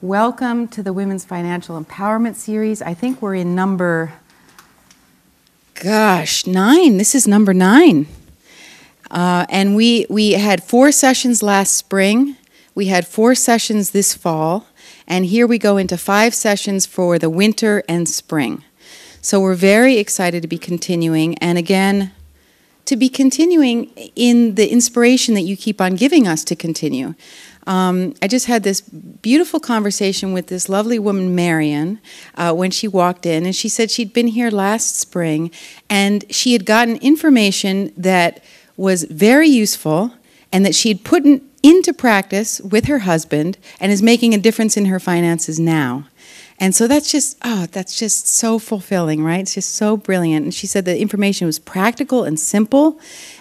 Welcome to the Women's Financial Empowerment Series. I think we're in number, 9. This is number 9. And we had 4 sessions last spring. We had 4 sessions this fall. And here we go into 5 sessions for the winter and spring. So we're very excited to be continuing. And again, to be continuing in the inspiration that you keep on giving us to continue. I just had this beautiful conversation with this lovely woman, Marion, when she walked in, and she said she'd been here last spring, and she had gotten information that was very useful, and that she had put into practice with her husband, and is making a difference in her finances now. And so that's just so fulfilling, right? It's just so brilliant. And she said the information was practical and simple,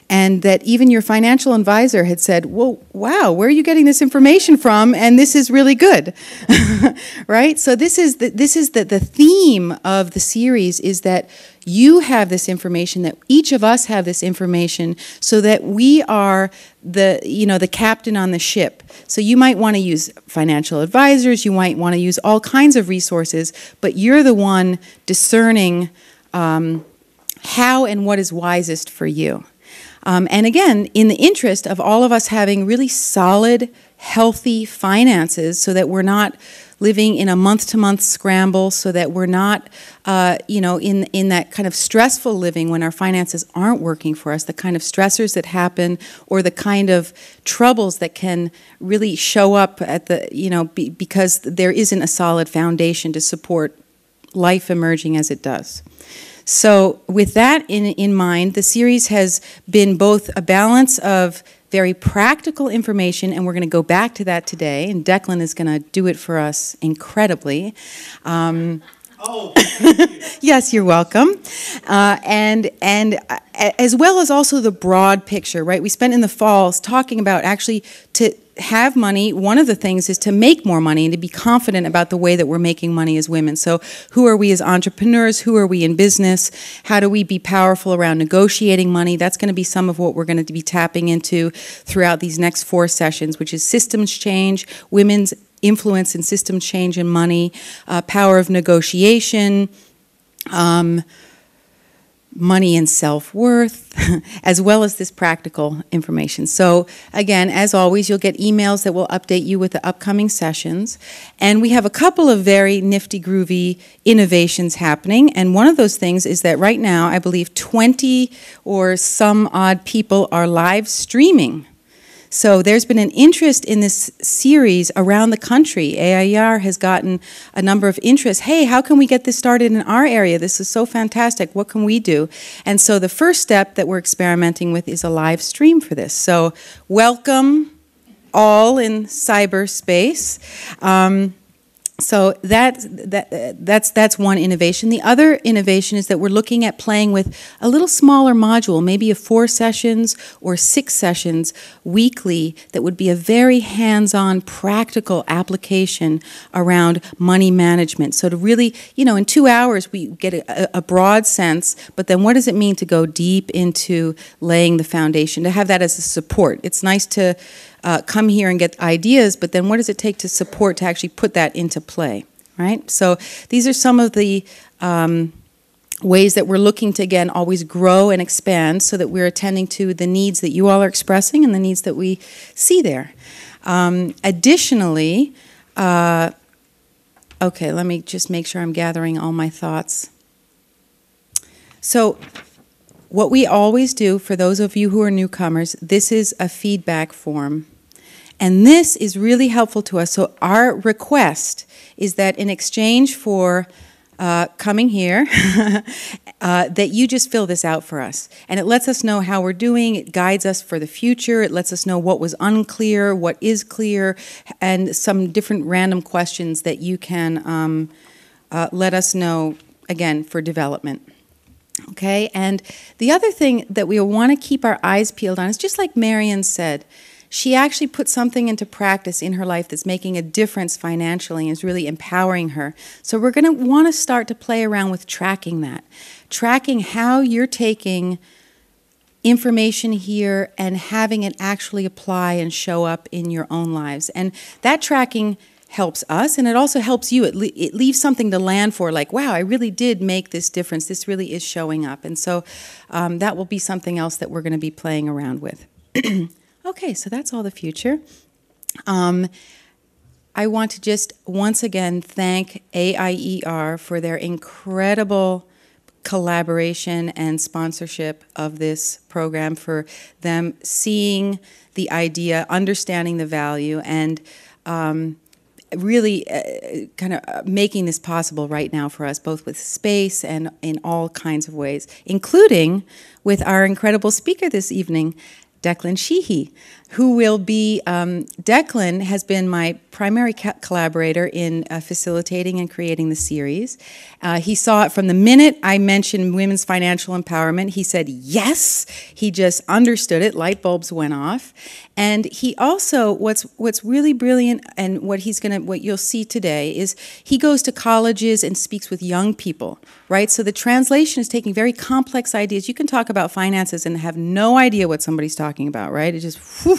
and that even your financial advisor had said, well, wow, where are you getting this information from? And this is really good, right? So this is the theme of the series, is that you have this information, that each of us have this information, so that we are the captain on the ship. So you might want to use financial advisors, you might want to use all kinds of resources, but you're the one discerning how and what is wisest for you. And again, in the interest of all of us having really solid, healthy finances, so that we're not living in a month-to-month scramble, so that we're not, in that kind of stressful living when our finances aren't working for us, the kind of stressors that happen, or the kind of troubles that can really show up at because there isn't a solid foundation to support life emerging as it does. So with that in mind, the series has been both a balance of very practical information, and we're going to go back to that today, and Declan is going to do it for us incredibly. Yes, you're welcome. And as well as also the broad picture, right? We spent in the fall talking about actually to have money. One of the things is to make more money and to be confident about the way that we're making money as women. So who are we as entrepreneurs? Who are we in business? How do we be powerful around negotiating money? That's going to be some of what we're going to be tapping into throughout these next 4 sessions, which is systems change, women's influence in system change and money, power of negotiation, money and self-worth, as well as this practical information. So again, as always, you'll get emails that will update you with the upcoming sessions. And we have a couple of very nifty, groovy innovations happening. And one of those things is that right now, I believe 20 or some odd people are live streaming. So there's been an interest in this series around the country. AIER has gotten a number of interests. Hey, how can we get this started in our area? This is so fantastic. What can we do? And so the first step that we're experimenting with is a live stream for this. So welcome all in cyberspace. So that's one innovation. The other innovation is that we're looking at playing with a little smaller module, maybe a 4 sessions or 6 sessions weekly, that would be a very hands-on, practical application around money management. So to really, in 2 hours we get a broad sense, but then what does it mean to go deep into laying the foundation, to have that as a support? It's nice to come here and get ideas, but then what does it take to support, to actually put that into play, right? So these are some of the ways that we're looking to, again, always grow and expand, so that we're attending to the needs that you all are expressing and the needs that we see there. Additionally, okay, let me just make sure I'm gathering all my thoughts. So what we always do, for those of you who are newcomers, this is a feedback form. And this is really helpful to us. So our request is that in exchange for coming here, that you just fill this out for us. And it lets us know how we're doing. It guides us for the future. It lets us know what was unclear, what is clear, and some different random questions that you can let us know, again, for development. Okay, and the other thing that we want to keep our eyes peeled on is, just like Marion said, she actually put something into practice in her life that's making a difference financially and is really empowering her. So we're going to want to start to play around with tracking that. Tracking how you're taking information here and having it actually apply and show up in your own lives. And that tracking helps us, and it also helps you. It leaves something to land for, like, wow, I really did make this difference. This really is showing up. And so that will be something else that we're going to be playing around with. Okay, so that's all the future. I want to just once again thank AIER for their incredible collaboration and sponsorship of this program, for them seeing the idea, understanding the value, and really kind of making this possible right now for us, both with space and in all kinds of ways, including with our incredible speaker this evening, Declan Sheehy, who will be, Declan has been my primary collaborator in facilitating and creating the series. He saw it from the minute I mentioned women's financial empowerment. He said yes. He just understood it. Light bulbs went off. And he also, what's really brilliant, and what you'll see today, is he goes to colleges and speaks with young people, right? So the translation is taking very complex ideas. You can talk about finances and have no idea what somebody's talking about, right? It just, whew,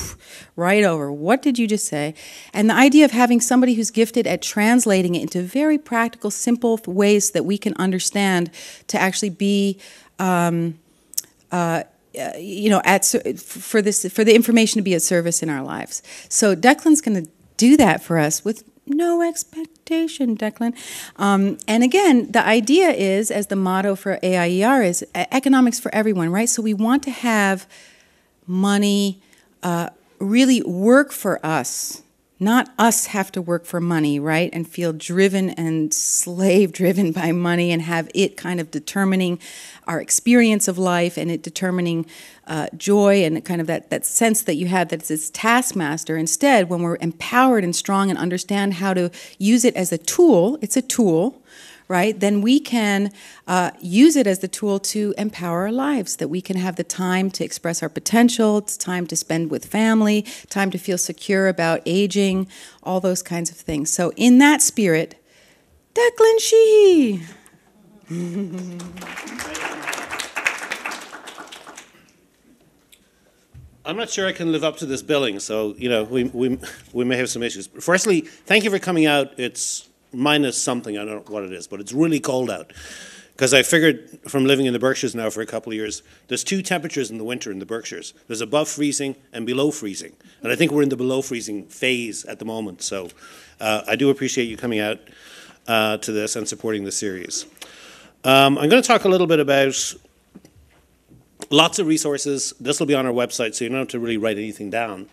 right over. What did you just say? And the idea of having somebody who's gifted at translating it into very practical, simple ways that we can understand to actually be, you know, for the information to be at service in our lives. So Declan's going to do that for us with no expectation, Declan. And again, the idea is, as the motto for AIER is, economics for everyone, right? So we want to have money really work for us, not us have to work for money, right? And feel driven and slave-driven by money and have it kind of determining our experience of life, and it determining joy and kind of that sense that you have that it's this taskmaster. Instead, when we're empowered and strong and understand how to use it as a tool, it's a tool, right? Then we can use it as the tool to empower our lives, that we can have the time to express our potential, it's time to spend with family, time to feel secure about aging, all those kinds of things. So in that spirit, Declan Sheehy. I'm not sure I can live up to this billing, so you know we may have some issues. Firstly, thank you for coming out. It's minus something, I don't know what it is, but it's really cold out. Because I figured from living in the Berkshires now for a couple of years, there's two temperatures in the winter in the Berkshires. There's above freezing and below freezing. And I think we're in the below freezing phase at the moment. So I do appreciate you coming out to this and supporting the series. I'm going to talk a little bit about lots of resources. This will be on our website, so you don't have to really write anything down.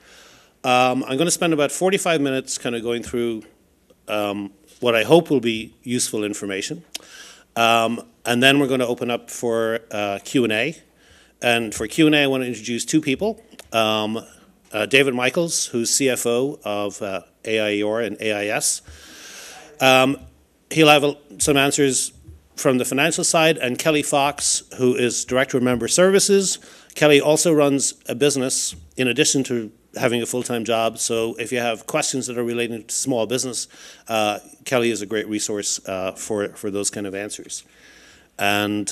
I'm going to spend about 45 minutes kind of going through what I hope will be useful information. And then we're going to open up for Q&A. And for Q&A, I want to introduce two people. David Michaels, who's CFO of AIER and AIS. He'll have some answers from the financial side, and Kelly Fox, who is Director of Member Services. Kelly also runs a business in addition to having a full-time job, so if you have questions that are related to small business, Kelly is a great resource for those kind of answers. And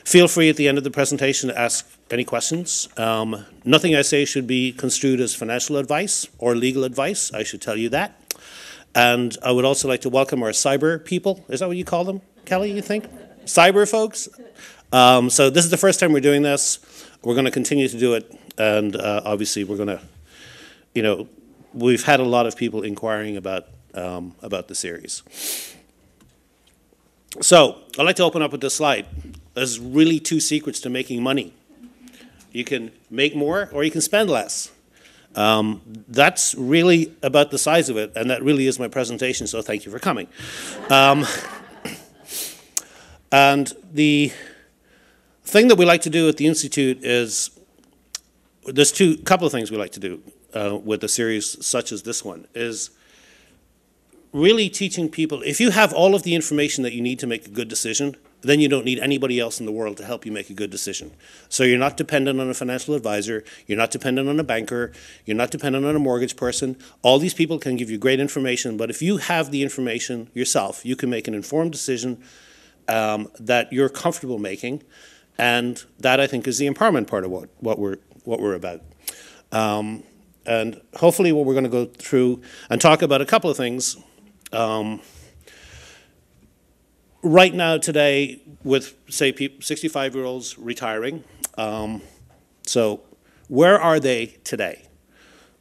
feel free at the end of the presentation to ask any questions. Nothing I say should be construed as financial advice or legal advice, I should tell you that. And I would also like to welcome our cyber people. Is that what you call them, Kelly, you think? Cyber folks? So this is the first time we're doing this. We're going to continue to do it. And obviously we're going to, you know, we've had a lot of people inquiring about the series. So I'd like to open up with this slide. There's really two secrets to making money. You can make more or you can spend less. That's really about the size of it, and that really is my presentation, so thank you for coming. And the thing that we like to do at the Institute is, there's a couple of things we like to do with a series such as this one, is really teaching people, if you have all of the information that you need to make a good decision, then you don't need anybody else in the world to help you make a good decision. So you're not dependent on a financial advisor, you're not dependent on a banker, you're not dependent on a mortgage person. All these people can give you great information, but if you have the information yourself, you can make an informed decision that you're comfortable making, and that I think is the empowerment part of what we're about. And hopefully what we're going to go through and talk about a couple of things. Right now, today, with, say, 65-year-olds retiring, so where are they today?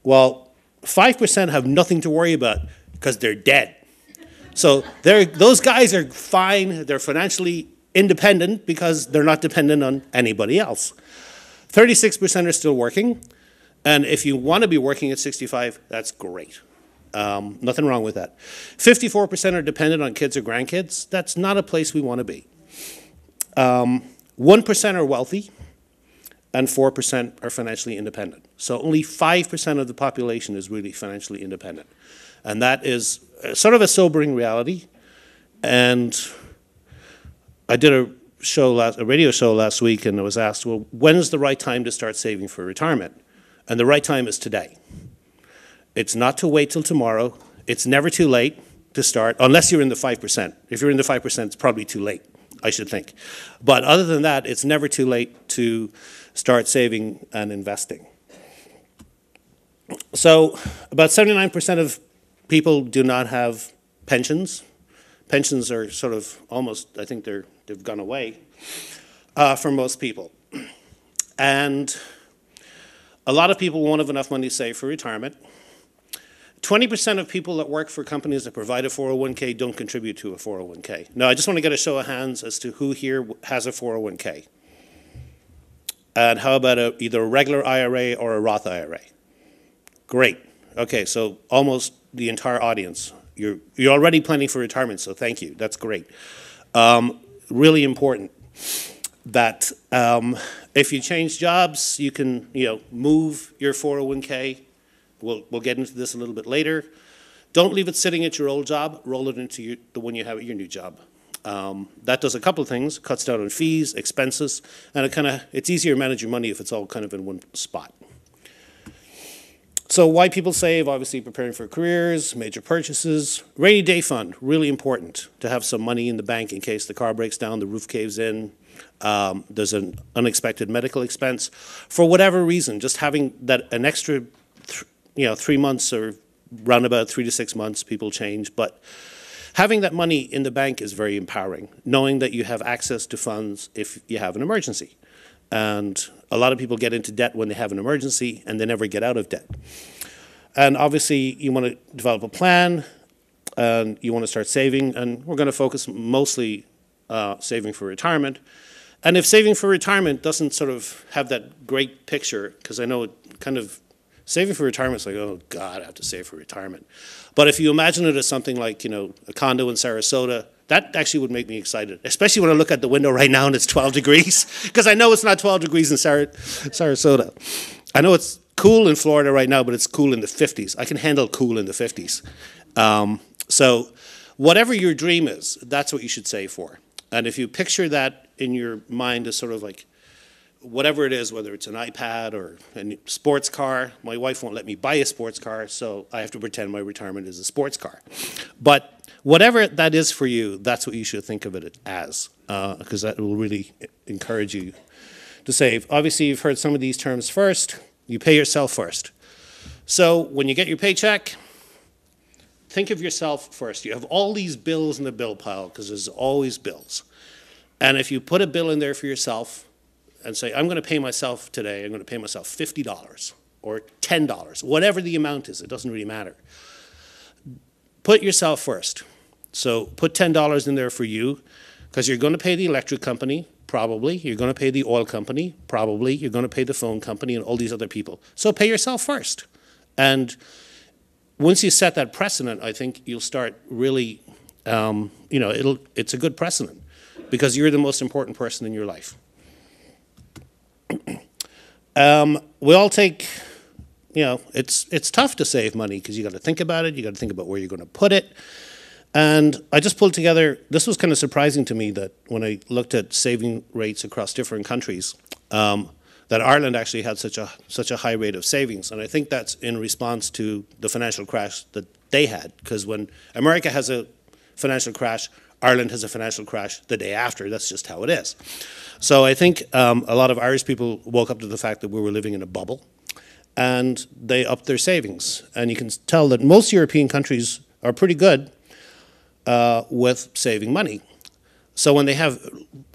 Well, 5% have nothing to worry about because they're dead. So those guys are fine. They're financially independent because they're not dependent on anybody else. 36% are still working. And if you want to be working at 65, that's great. Nothing wrong with that. 54% are dependent on kids or grandkids. That's not a place we want to be. 1% are wealthy, and 4% are financially independent. So only 5% of the population is really financially independent. And that is sort of a sobering reality. And I did a radio show last week, and I was asked, well, when is the right time to start saving for retirement? And the right time is today. It's not to wait till tomorrow. It's never too late to start, unless you're in the 5%. If you're in the 5%, it's probably too late, I should think. But other than that, it's never too late to start saving and investing. So about 79% of people do not have pensions. Pensions are sort of almost, I think they've gone away for most people. And a lot of people won't have enough money to save for retirement. 20% of people that work for companies that provide a 401k don't contribute to a 401k. Now, I just want to get a show of hands as to who here has a 401k. And how about either a regular IRA or a Roth IRA? Great. Okay, so almost the entire audience. You're already planning for retirement, so thank you. That's great. Really important that if you change jobs, you can move your 401k. We'll get into this a little bit later. Don't leave it sitting at your old job. Roll it into the one you have at your new job. That does a couple of things. Cuts down on fees, expenses, and it's easier to manage your money if it's all kind of in one spot. So why people save, obviously preparing for careers, major purchases. Rainy day fund, really important to have some money in the bank in case the car breaks down, the roof caves in, there's an unexpected medical expense. For whatever reason, just having an extra 3 months or round about 3 to 6 months, people change. But having that money in the bank is very empowering, knowing that you have access to funds if you have an emergency. And a lot of people get into debt when they have an emergency, and they never get out of debt. And obviously, you want to develop a plan, and you want to start saving. And we're going to focus mostly saving for retirement. And if saving for retirement doesn't sort of have that great picture, because I know it kind of, saving for retirement is like, oh, God, I have to save for retirement. But if you imagine it as something like, a condo in Sarasota, that actually would make me excited, especially when I look at the window right now and it's 12 degrees, because I know it's not 12 degrees in Sarasota. I know it's cool in Florida right now, but it's cool in the 50s. I can handle cool in the 50s. So whatever your dream is, that's what you should save for. And if you picture that in your mind as sort of like, whatever it is, whether it's an iPad or a sports car. My wife won't let me buy a sports car, so I have to pretend my retirement is a sports car. But whatever that is for you, that's what you should think of it as, because that will really encourage you to save. Obviously, you've heard some of these terms first. You pay yourself first. So when you get your paycheck, think of yourself first. You have all these bills in the bill pile, because there's always bills. And if you put a bill in there for yourself, and say, I'm going to pay myself today, I'm going to pay myself $50 or $10, whatever the amount is, it doesn't really matter. Put yourself first. So put $10 in there for you, because you're going to pay the electric company, probably. You're going to pay the oil company, probably. You're going to pay the phone company and all these other people. So pay yourself first. And once you set that precedent, I think you'll start really, it's a good precedent, because you're the most important person in your life. We all take, it's tough to save money because you got to think about it. You got to think about where you're going to put it. And I just pulled together, this was kind of surprising to me that when I looked at saving rates across different countries, that Ireland actually had such a high rate of savings. And I think that's in response to the financial crash that they had. Because when America has a financial crash, Ireland has a financial crash the day after. That's just how it is. So I think a lot of Irish people woke up to the fact that we were living in a bubble. and they up their savings. And you can tell that most European countries are pretty good with saving money. So when they have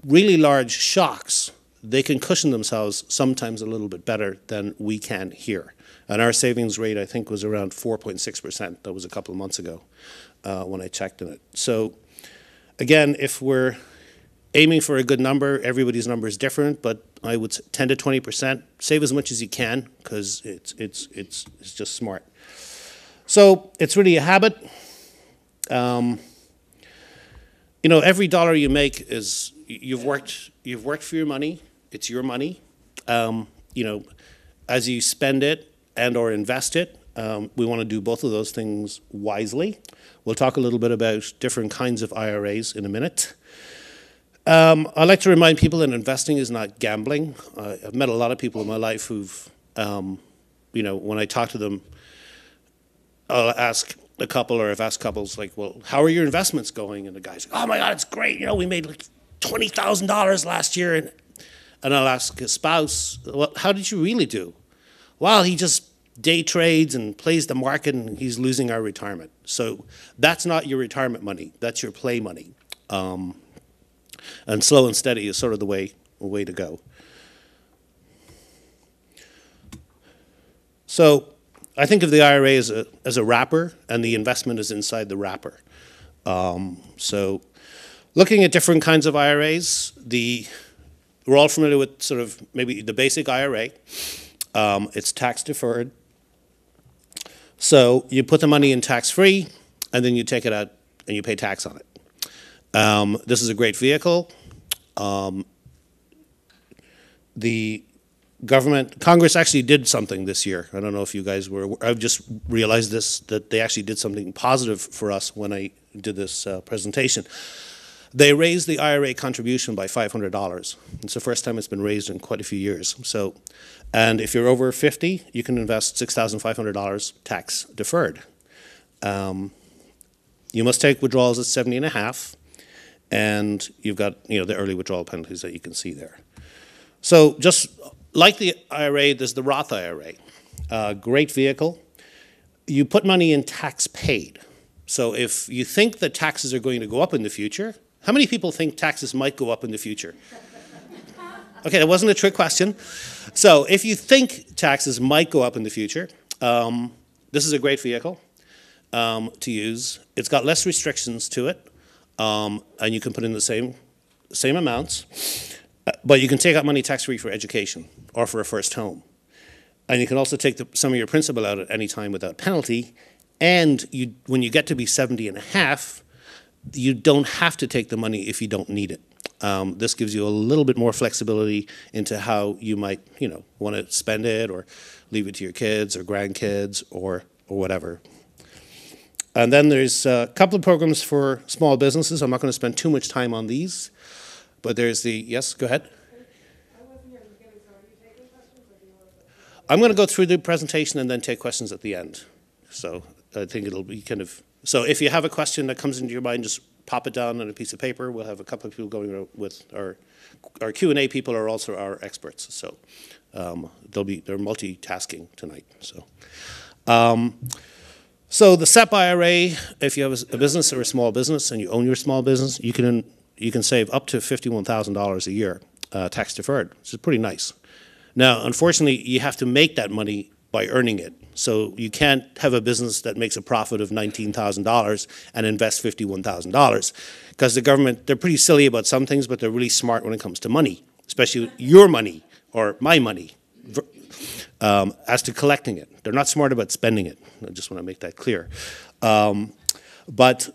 really large shocks, they can cushion themselves sometimes a little bit better than we can here. And our savings rate, I think, was around 4.6%. That was a couple of months ago when I checked on it. So again, if we're aiming for a good number, everybody's number is different, but I would say 10 to 20%. Save as much as you can, because it's just smart. So it's really a habit. You know, every dollar you make is you've worked for your money. It's your money. You know, as you spend it and or invest it, we want to do both of those things wisely. We'll talk a little bit about different kinds of IRAs in a minute. I like to remind people that investing is not gambling. I've met a lot of people in my life who've, you know, when I talk to them, I'll ask a couple, or I've asked couples, like, well, how are your investments going? And the guy's like, oh my God, it's great. You know, we made like $20,000 last year. And I'll ask his spouse, well, how did you really do? Well, he just day trades and plays the market, and he's losing our retirement. So that's not your retirement money. That's your play money. And slow and steady is sort of the way to go. So I think of the IRA as a wrapper, and the investment is inside the wrapper. So looking at different kinds of IRAs, we're all familiar with sort of maybe the basic IRA. It's tax deferred. So you put the money in tax-free, and then you take it out and you pay tax on it. This is a great vehicle. The Congress actually did something this year. I don't know if you guys were, I've just realized this, that they actually did something positive for us when I did this presentation. They raised the IRA contribution by $500. It's the first time it's been raised in quite a few years. So, and if you're over 50, you can invest $6,500 tax deferred. You must take withdrawals at 70 and a half. And you've got, you know, the early withdrawal penalties that you can see there. So just like the IRA, there's the Roth IRA. Great vehicle. You put money in tax paid. So if you think that taxes are going to go up in the future, how many people think taxes might go up in the future? Okay, that wasn't a trick question. So if you think taxes might go up in the future, this is a great vehicle to use. It's got less restrictions to it. And you can put in the same amounts, but you can take out money tax-free for education or for a first home. And you can also take some of your principal out at any time without penalty. And when you get to be 70 and a half, you don't have to take the money if you don't need it. This gives you a little bit more flexibility into how you might, you know, want to spend it or leave it to your kids or grandkids or whatever. And then there's a couple of programs for small businesses. I'm not going to spend too much time on these, but there's yes, go ahead. I'm going to go through the presentation and then take questions at the end. So I think it'll be kind of, so if you have a question that comes into your mind, just pop it down on a piece of paper. We'll have a couple of people going with our Q&A people are also our experts. So they're multitasking tonight. So the SEP IRA, if you have a business or a small business and you own your small business, you can save up to $51,000 a year tax deferred, which is pretty nice. Now, unfortunately, you have to make that money by earning it. So you can't have a business that makes a profit of $19,000 and invest $51,000, because the government, they're pretty silly about some things, but they're really smart when it comes to money, especially your money or my money. As to collecting it. They're not smart about spending it. I just want to make that clear. But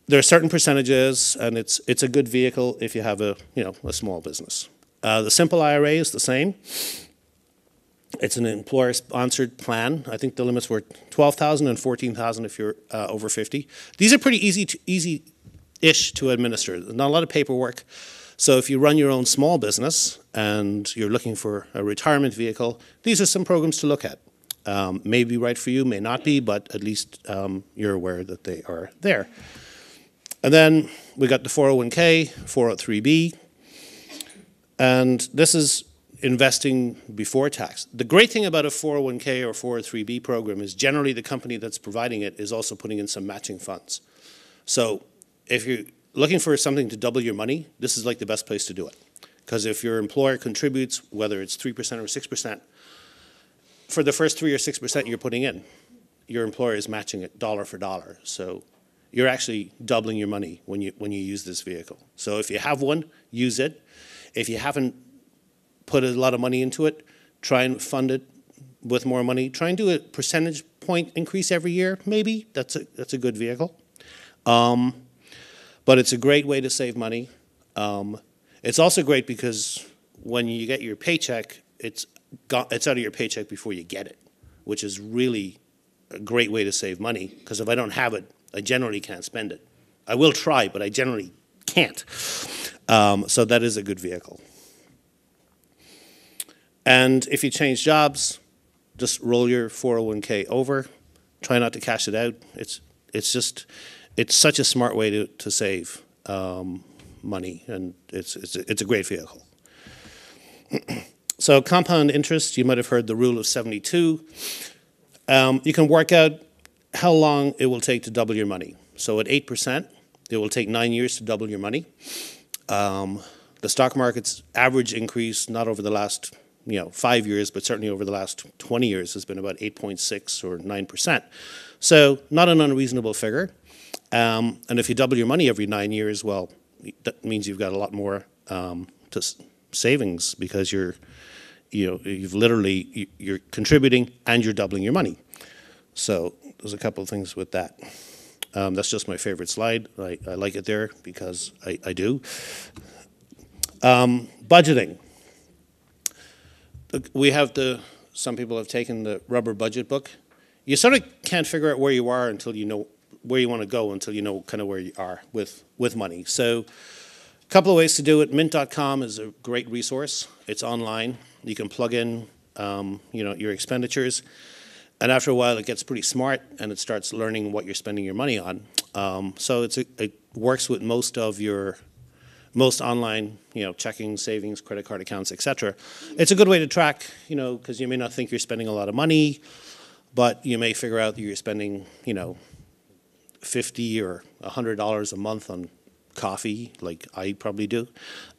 there are certain percentages, and it's a good vehicle if you have a small business. The simple IRA is the same. It's an employer-sponsored plan. I think the limits were $12,000 and $14,000 if you're over 50. These are pretty easy-ish to administer. Not a lot of paperwork. So if you run your own small business and you're looking for a retirement vehicle, these are some programs to look at. May be right for you, may not be, but at least you're aware that they are there. And then we got the 401k, 403b, and this is investing before tax. The great thing about a 401k or 403b program is generally the company that's providing it is also putting in some matching funds. So if you're looking for something to double your money, this is like the best place to do it. Because if your employer contributes, whether it's 3% or 6%, for the first 3 or 6% you're putting in, your employer is matching it dollar for dollar. So you're actually doubling your money when you use this vehicle. So if you have one, use it. If you haven't put a lot of money into it, try and fund it with more money. Try and do a percentage point increase every year, maybe. That's a good vehicle. But it's a great way to save money. It's also great because when you get your paycheck, it's out of your paycheck before you get it, which is really a great way to save money, because if I don't have it, I generally can't spend it. I will try, but I generally can't. So that is a good vehicle. And if you change jobs, just roll your 401k over. Try not to cash it out. It's such a smart way to save money, and it's a great vehicle. So compound interest, you might have heard the rule of 72. You can work out how long it will take to double your money. So at 8%, it will take 9 years to double your money. The stock market's average increase, not over the last 5 years, but certainly over the last 20 years, has been about 8.6 or 9%. So not an unreasonable figure. And if you double your money every 9 years, well, that means you've got a lot more to savings, because you're contributing and you're doubling your money. So there's a couple of things with that. That's just my favorite slide. I like it there because I do. Budgeting. We have some people have taken the rubber budget book. You sort of can't figure out where you are until you know where you want to go, until you know kind of where you are with money. So a couple of ways to do it. Mint.com is a great resource. It's online. You can plug in your expenditures, and after a while it gets pretty smart and it starts learning what you're spending your money on. So it works with most online, checking, savings, credit card accounts, etc. It's a good way to track, because you may not think you're spending a lot of money, but you may figure out that you're spending, $50 or $100 a month on coffee, like I probably do.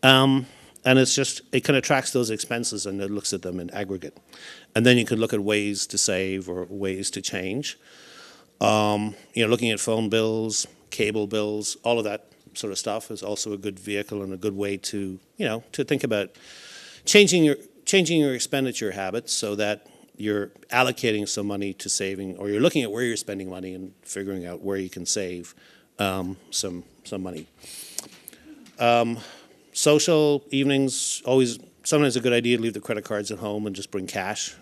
And it kind of tracks those expenses and it looks at them in aggregate. And then you can look at ways to save or ways to change. Looking at phone bills, cable bills, all of that sort of stuff is also a good vehicle and a good way to, to think about changing your expenditure habits so that you're allocating some money to saving, or you're looking at where you're spending money and figuring out where you can save some money. Social evenings, sometimes a good idea to leave the credit cards at home and just bring cash.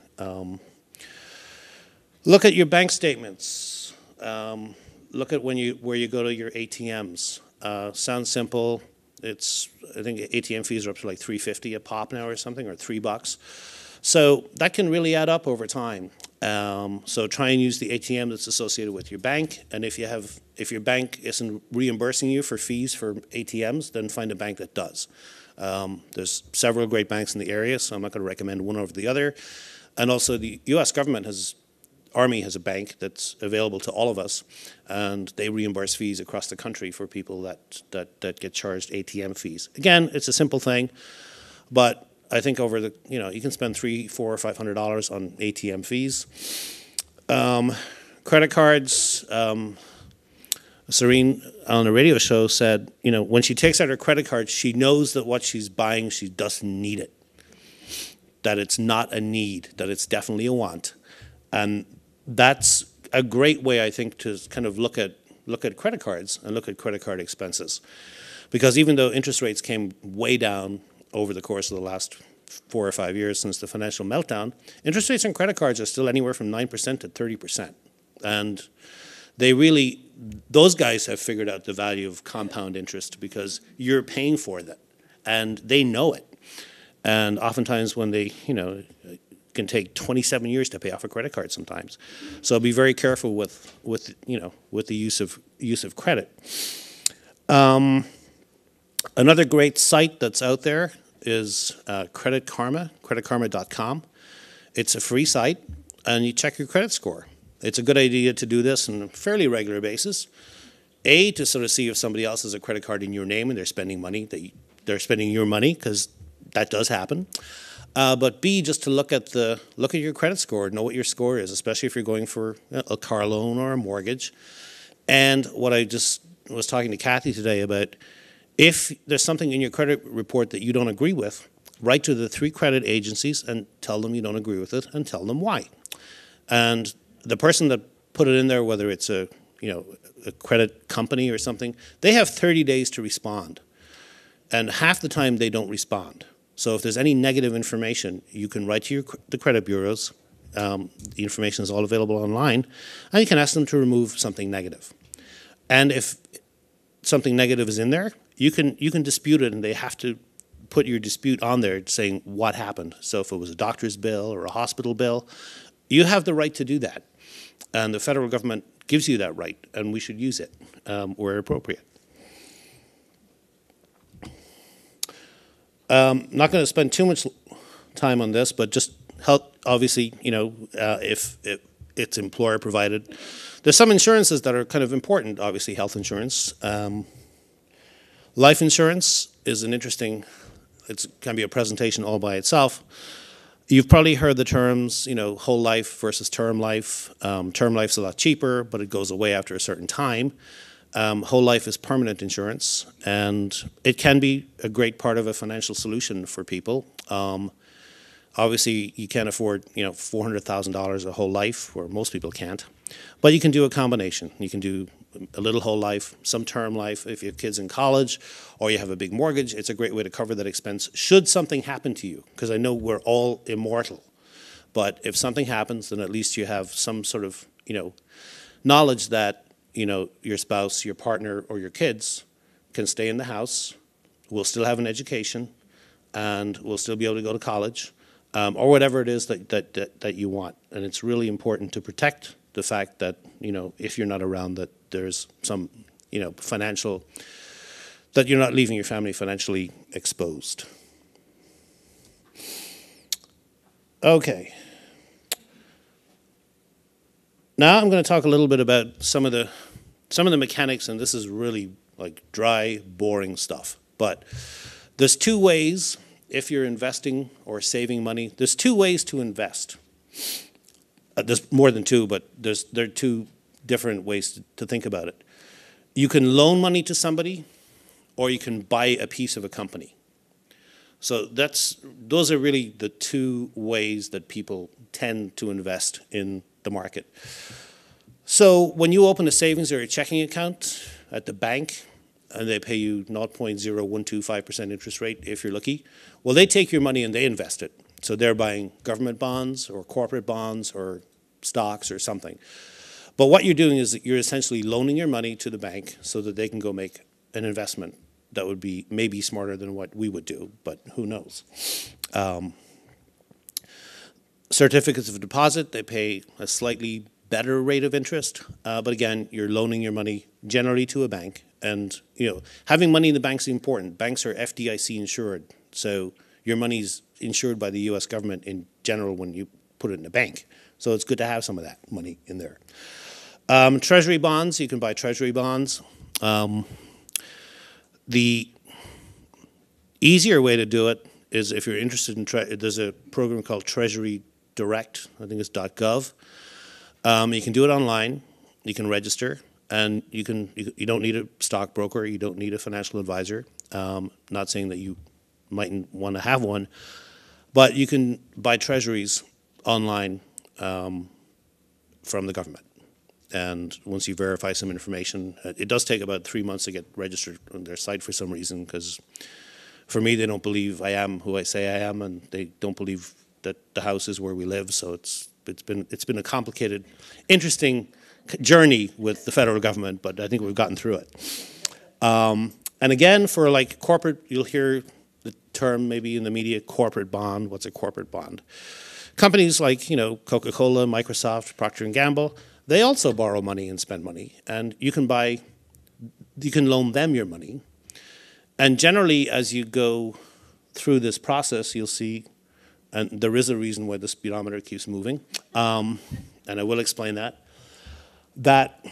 Look at your bank statements. Look at where you go to your ATMs. Sounds simple. I think ATM fees are up to like $3.50 a pop now or something, or $3. So that can really add up over time. So try and use the ATM that's associated with your bank. And if your bank isn't reimbursing you for fees for ATMs, then find a bank that does. There's several great banks in the area, so I'm not going to recommend one over the other. And also the U.S. government Army has a bank that's available to all of us, and they reimburse fees across the country for people that get charged ATM fees. Again, it's a simple thing, but I think you can spend $300, $400, or $500 on ATM fees. Credit cards. Serene on a radio show said, when she takes out her credit card, she knows that what she's buying, she doesn't need it. That it's not a need, that it's definitely a want. And that's a great way, I think, to kind of look at credit cards and look at credit card expenses. Because even though interest rates came way down over the course of the last 4 or 5 years since the financial meltdown, interest rates on credit cards are still anywhere from 9% to 30%. And those guys have figured out the value of compound interest because you're paying for that, and they know it. And oftentimes when they, can take 27 years to pay off a credit card sometimes. So be very careful with the use of credit. Another great site that's out there is Credit Karma, creditkarma.com. It's a free site, and you check your credit score. It's a good idea to do this on a fairly regular basis. A, to sort of see if somebody else has a credit card in your name and they're spending money, they're spending your money, because that does happen. But B, just to look at your credit score, know what your score is, especially if you're going for a car loan or a mortgage. And what I just was talking to Kathy today about, if there's something in your credit report that you don't agree with, write to the 3 credit agencies and tell them you don't agree with it and tell them why. And the person that put it in there, whether it's a credit company or something, they have 30 days to respond. And half the time they don't respond. So if there's any negative information, you can write to the credit bureaus. The information is all available online, and you can ask them to remove something negative. And if something negative is in there, you can dispute it, and they have to put your dispute on there saying what happened. So if it was a doctor's bill or a hospital bill, you have the right to do that. And the federal government gives you that right, and we should use it where appropriate. Not going to spend too much time on this, but just help, obviously, if it's employer provided. There's some insurances that are kind of important, obviously health insurance. Life insurance is an interesting, it can be a presentation all by itself. You've probably heard the terms, whole life versus term life. Term life's a lot cheaper, but it goes away after a certain time. Whole life is permanent insurance, and it can be a great part of a financial solution for people. Obviously, you can't afford, $400,000 a whole life, or most people can't. But you can do a combination. You can do a little whole life, some term life. If you have kids in college or you have a big mortgage, it's a great way to cover that expense should something happen to you, because I know we're all immortal. But if something happens, then at least you have some sort of, knowledge that, your spouse, your partner, or your kids can stay in the house, will still have an education, and will still be able to go to college, or whatever it is that you want. And it's really important to protect the fact that, if you're not around, that there's some, financial, that you're not leaving your family financially exposed. Okay. Now I'm going to talk a little bit about some of the mechanics, and this is really like dry, boring stuff. But there's 2 ways, if you're investing or saving money, there's 2 ways to invest. There's more than 2, but there are 2 different ways to think about it. You can loan money to somebody, or you can buy a piece of a company. So those are really the 2 ways that people tend to invest in the market. So when you open a savings or a checking account at the bank, and they pay you 0.0125% interest rate if you're lucky, well, they take your money and they invest it. So they're buying government bonds or corporate bonds or stocks or something. But what you're doing is that you're essentially loaning your money to the bank so that they can go make an investment that would be maybe smarter than what we would do, but who knows. Certificates of deposit, they pay a slightly better rate of interest, but again, you're loaning your money generally to a bank. And having money in the banks is important. Banks are FDIC insured, so your money's insured by the U.S. government in general when you put it in a bank. So it's good to have some of that money in there. Treasury bonds, you can buy treasury bonds. The easier way to do it is if you're interested in, there's a program called Treasury Direct, I think it's .gov. You can do it online, you can register, and you don't need a stockbroker, you don't need a financial advisor. Not saying that you mightn't want to have one, but you can buy treasuries online from the government. And once you verify some information, it does take about 3 months to get registered on their site for some reason, because for me, they don't believe I am who I say I am, and they don't believe that the house is where we live. So it's been a complicated, interesting journey with the federal government, but I think we've gotten through it. And again, for like corporate, you'll hear the term maybe in the media, corporate bond. What's a corporate bond? Companies like, Coca-Cola, Microsoft, Procter & Gamble, they also borrow money and spend money, and you can loan them your money. And generally, as you go through this process, you'll see, and there is a reason why the speedometer keeps moving, and I will explain that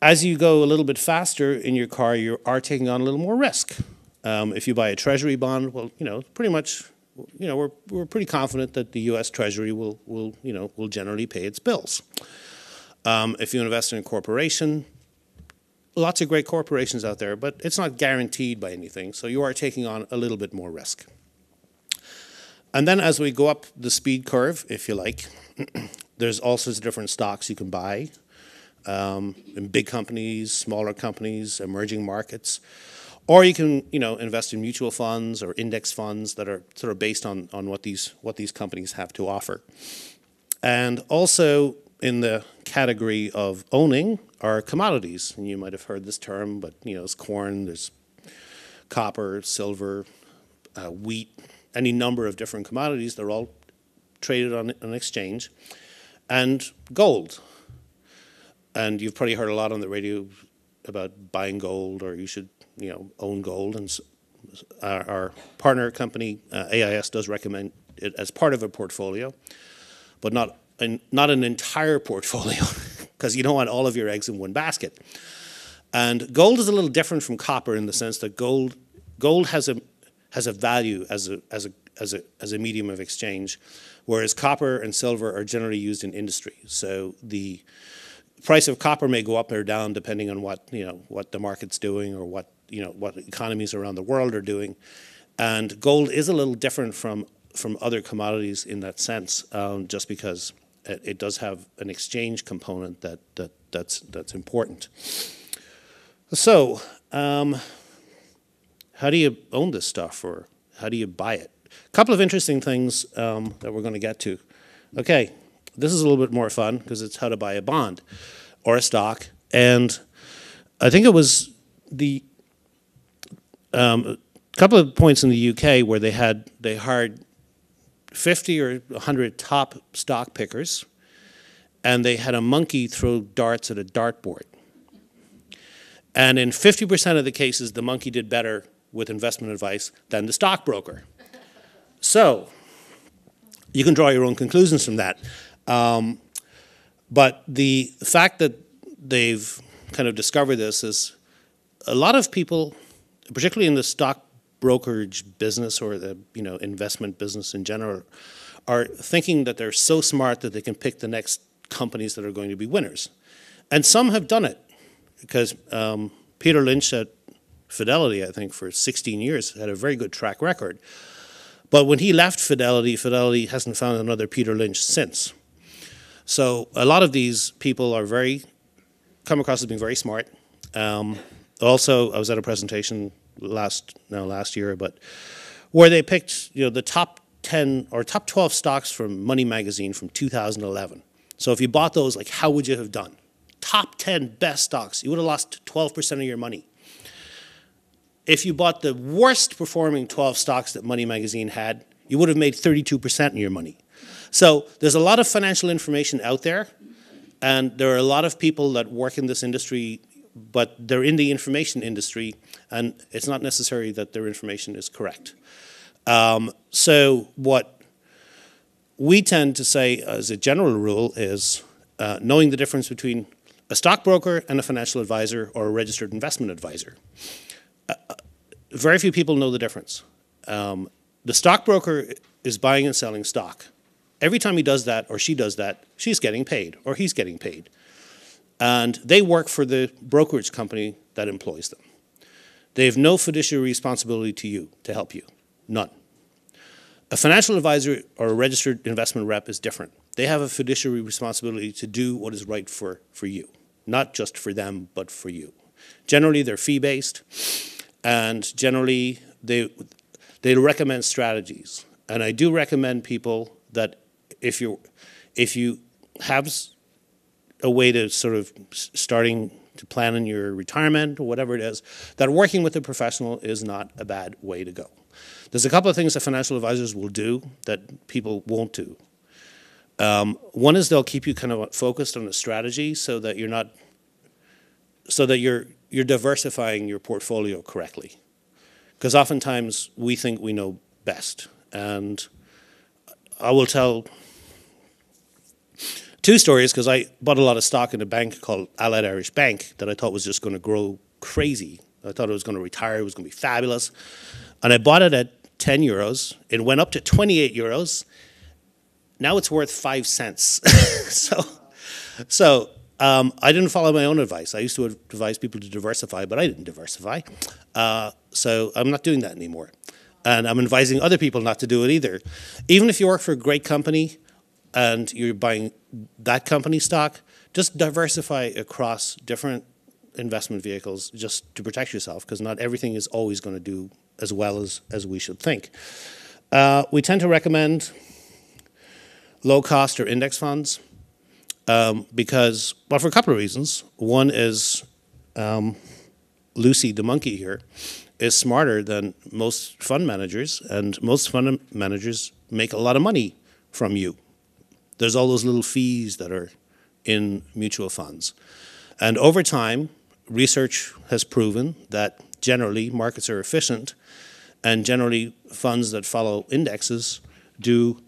as you go a little bit faster in your car, you are taking on a little more risk. If you buy a treasury bond, well, pretty much, we're pretty confident that the U.S. Treasury will generally pay its bills. If you invest in a corporation, lots of great corporations out there, but it's not guaranteed by anything, so you are taking on a little bit more risk. And then as we go up the speed curve, if you like, there's all sorts of different stocks you can buy in big companies, smaller companies, emerging markets. Or you can, invest in mutual funds or index funds that are sort of based on what these companies have to offer. And also in the category of owning are commodities. And you might have heard this term, but there's corn, there's copper, silver, wheat, any number of different commodities. They're all traded on an exchange. And gold. And you've probably heard a lot on the radio about buying gold, or you should own gold. And our partner company, AIS, does recommend it as part of a portfolio, but not an entire portfolio, because you don't want all of your eggs in one basket. And gold is a little different from copper in the sense that gold has a value as a medium of exchange, whereas copper and silver are generally used in industry. So the price of copper may go up or down depending on what the market's doing, or what economies around the world are doing. And gold is a little different from other commodities in that sense, just because it does have an exchange component that's important. So, how do you own this stuff, or how do you buy it? A couple of interesting things that we're going to get to. Okay, this is a little bit more fun because it's how to buy a bond or a stock. And I think it was the couple of points in the UK where they hired 50 or 100 top stock pickers, and they had a monkey throw darts at a dartboard. And in 50% of the cases, the monkey did better with investment advice than the stockbroker. So you can draw your own conclusions from that. But the fact that they've kind of discovered this is a lot of people, particularly in the stock brokerage business or the investment business in general, are thinking that they're so smart that they can pick the next companies that are going to be winners. And some have done it, because Peter Lynch at Fidelity, I think for 16 years, had a very good track record. But when he left Fidelity, Fidelity hasn't found another Peter Lynch since. So a lot of these people are come across as being very smart. Also, I was at a presentation last year, but where they picked the top 10 or top 12 stocks from Money Magazine from 2011. So if you bought those, how would you have done? Top 10 best stocks, you would have lost 12% of your money. If you bought the worst performing 12 stocks that Money Magazine had, you would have made 32% of your money. So there's a lot of financial information out there, and there are a lot of people that work in this industry, but they're in the information industry, and it's not necessary that their information is correct. So what we tend to say as a general rule is knowing the difference between a stockbroker and a financial advisor or a registered investment advisor. Very few people know the difference. The stockbroker is buying and selling stock. Every time he does that or she does that, she's getting paid or he's getting paid. And they work for the brokerage company that employs them. They have no fiduciary responsibility to you to help you. None. A financial advisor or a registered investment rep is different. They have a fiduciary responsibility to do what is right for you. Not just for them, but for you. Generally, they're fee-based, and generally, they recommend strategies. And I do recommend people that if you have a way to sort of starting to plan in your retirement or whatever it is, that working with a professional is not a bad way to go. There's a couple of things that financial advisors will do that people won't do. One is they'll keep you kind of focused on a strategy so that you're diversifying your portfolio correctly. because oftentimes we think we know best. And I will tell two stories, because I bought a lot of stock in a bank called Allied Irish Bank that I thought was just going to grow crazy. I thought it was going to retire, it was going to be fabulous. And I bought it at 10 euros. It went up to 28 euros. Now it's worth 5 cents. So I didn't follow my own advice. I used to advise people to diversify, but I didn't diversify. So I'm not doing that anymore. And I'm advising other people not to do it either. Even if you work for a great company and you're buying that company stock, just diversify across different investment vehicles just to protect yourself, because not everything is always going to do as well as we should think. We tend to recommend low-cost or index funds because, well, for a couple of reasons. One is Lucy, the monkey here, is smarter than most fund managers, and most fund managers make a lot of money from you. There's all those little fees that are in mutual funds. And over time, research has proven that generally markets are efficient, and generally funds that follow indexes do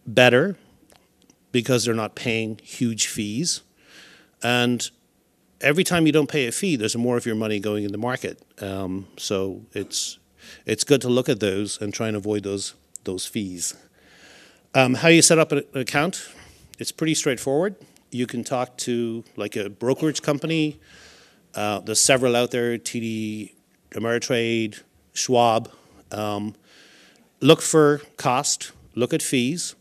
better because they're not paying huge fees. And every time you don't pay a fee, there's more of your money going in the market. So it's good to look at those and try and avoid those fees. How you set up an account, it's pretty straightforward. You can talk to like a brokerage company. There's several out there, TD Ameritrade, Schwab. Look for cost, look at fees.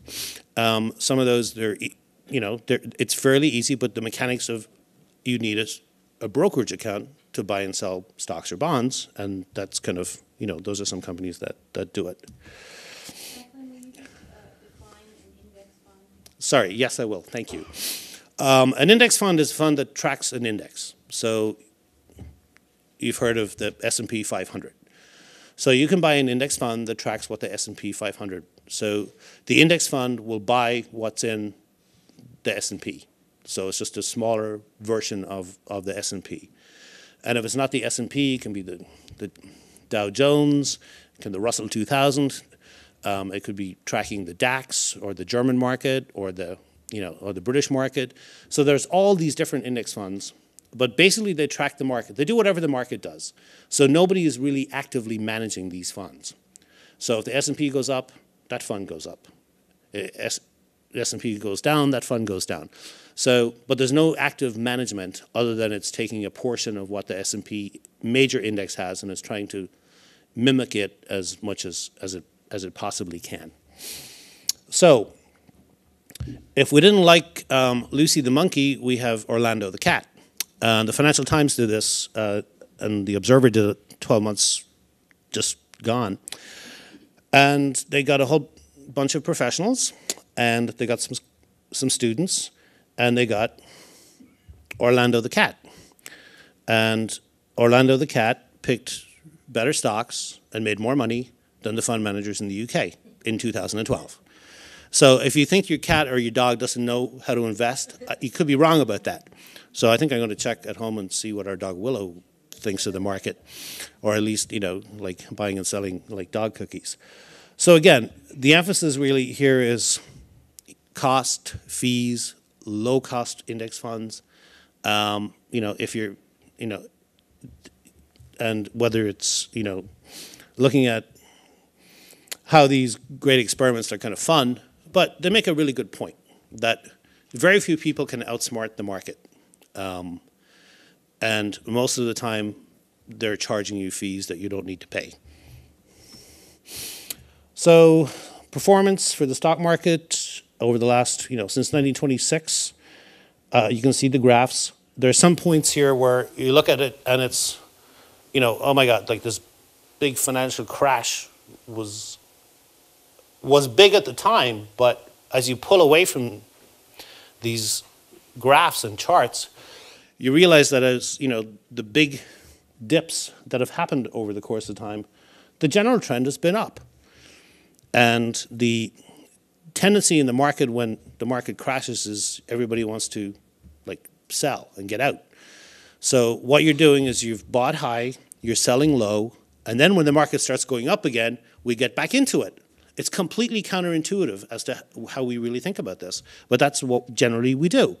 Some of those, it's fairly easy, but the mechanics of you need a brokerage account to buy and sell stocks or bonds, and that's kind of, those are some companies that do it. Declan, will you just define an index fund? Sorry, yes, I will. Thank you. An index fund is a fund that tracks an index. So you've heard of the S&P 500. So you can buy an index fund that tracks what the S&P 500. So the index fund will buy what's in the S&P. So it's just a smaller version of the S&P. And if it's not the S&P, it can be the Dow Jones, it can be the Russell 2000. It could be tracking the DAX or the German market or the British market. So there's all these different index funds. But basically, they track the market. They do whatever the market does. So nobody is really actively managing these funds. So if the S&P goes up, that fund goes up. The S&P goes down, that fund goes down. So, but there's no active management other than it's taking a portion of what the S&P major index has and is trying to mimic it as much as it possibly can. So, if we didn't like Lucy the monkey, we have Orlando the cat. The Financial Times did this, and the Observer did it 12 months just gone. And they got a whole bunch of professionals, and they got some students, and they got Orlando the cat. And Orlando the cat picked better stocks and made more money than the fund managers in the UK in 2012. So if you think your cat or your dog doesn't know how to invest, you could be wrong about that. So I think I'm going to check at home and see what our dog Willow thinks of the market, or at least, like buying and selling like dog cookies. So again, the emphasis really here is cost, fees, low-cost index funds. If you're, and whether it's, looking at how these great experiments are kind of fun, but they make a really good point that very few people can outsmart the market. And most of the time, they're charging you fees that you don't need to pay. So performance for the stock market over the last, since 1926, you can see the graphs. There's some points here where you look at it and it's, oh my God, like this big financial crash was big at the time, but as you pull away from these graphs and charts, you realize that as, the big dips that have happened over the course of time, the general trend has been up. And the tendency in the market when the market crashes is everybody wants to sell and get out. So what you're doing is you've bought high, you're selling low, And then when the market starts going up again, we get back into it. It's completely counterintuitive as to how we really think about this, but that's what generally we do.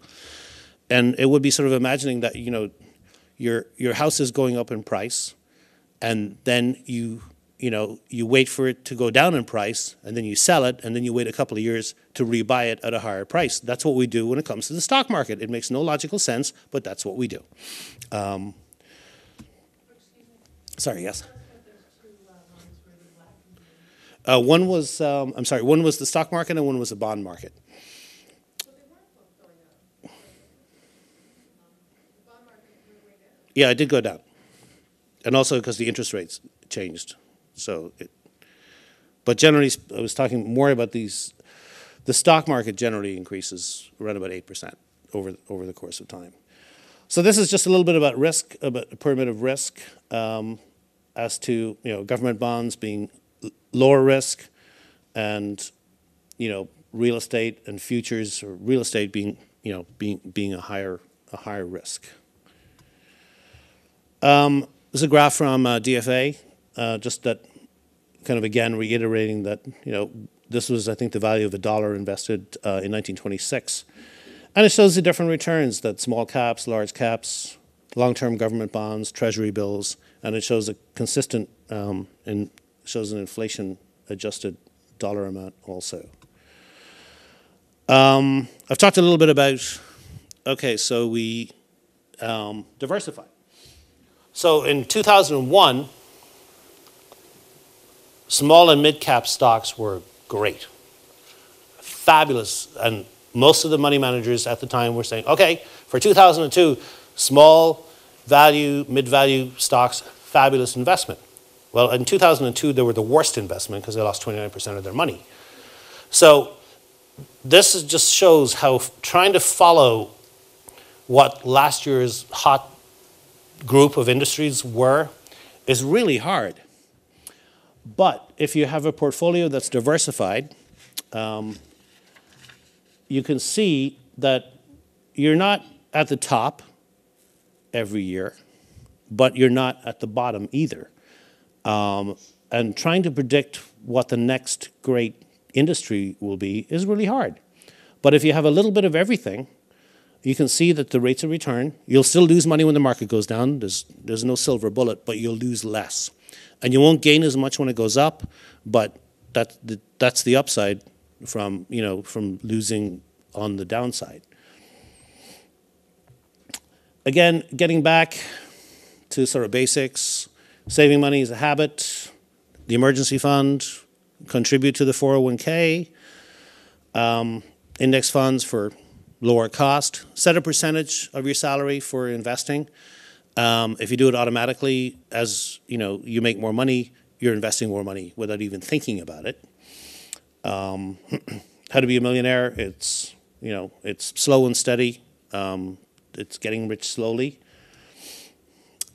And it would be sort of imagining that, you know, your house is going up in price, and then you wait for it to go down in price, and then you sell it, and then you wait a couple of years to rebuy it at a higher price. That's what we do when it comes to the stock market. It makes no logical sense, but that's what we do. Sorry, yes? One was, one was the stock market and one was the bond market. Yeah, it did go down. And also because the interest rates changed. But generally, I was talking more about these. The stock market generally increases around about 8% over the course of time. So this is just a little bit about risk, about a pyramid of risk, as to, you know, government bonds being lower risk, and, you know, real estate and futures, or real estate being, you know, being a higher risk. There's a graph from DFA, just that kind of again reiterating that, you know, this was, I think, the value of $1 invested in 1926. And it shows the different returns, that small caps, large caps, long-term government bonds, treasury bills, and it shows a consistent, and shows an inflation-adjusted dollar amount also. I've talked a little bit about, okay, so we diversify. So in 2001, small and mid-cap stocks were great, fabulous, and most of the money managers at the time were saying, okay, for 2002, small value, mid-value stocks, fabulous investment. Well, in 2002, they were the worst investment because they lost 29% of their money. So this just shows how trying to follow what last year's hot group of industries were is really hard. But if you have a portfolio that's diversified, you can see that you're not at the top every year, but you're not at the bottom either. And trying to predict what the next great industry will be is really hard. But if you have a little bit of everything, you can see that the rates of return, you'll still lose money when the market goes down. There's no silver bullet, but you'll lose less. And you won't gain as much when it goes up, but that's the upside from, you know, from losing on the downside. Again, getting back to sort of basics, saving money is a habit, the emergency fund, contribute to the 401k, index funds for lower cost, set a percentage of your salary for investing. If you do it automatically, as you know, you make more money, you're investing more money without even thinking about it. How to be a millionaire? It's, you know, it's slow and steady. It's getting rich slowly,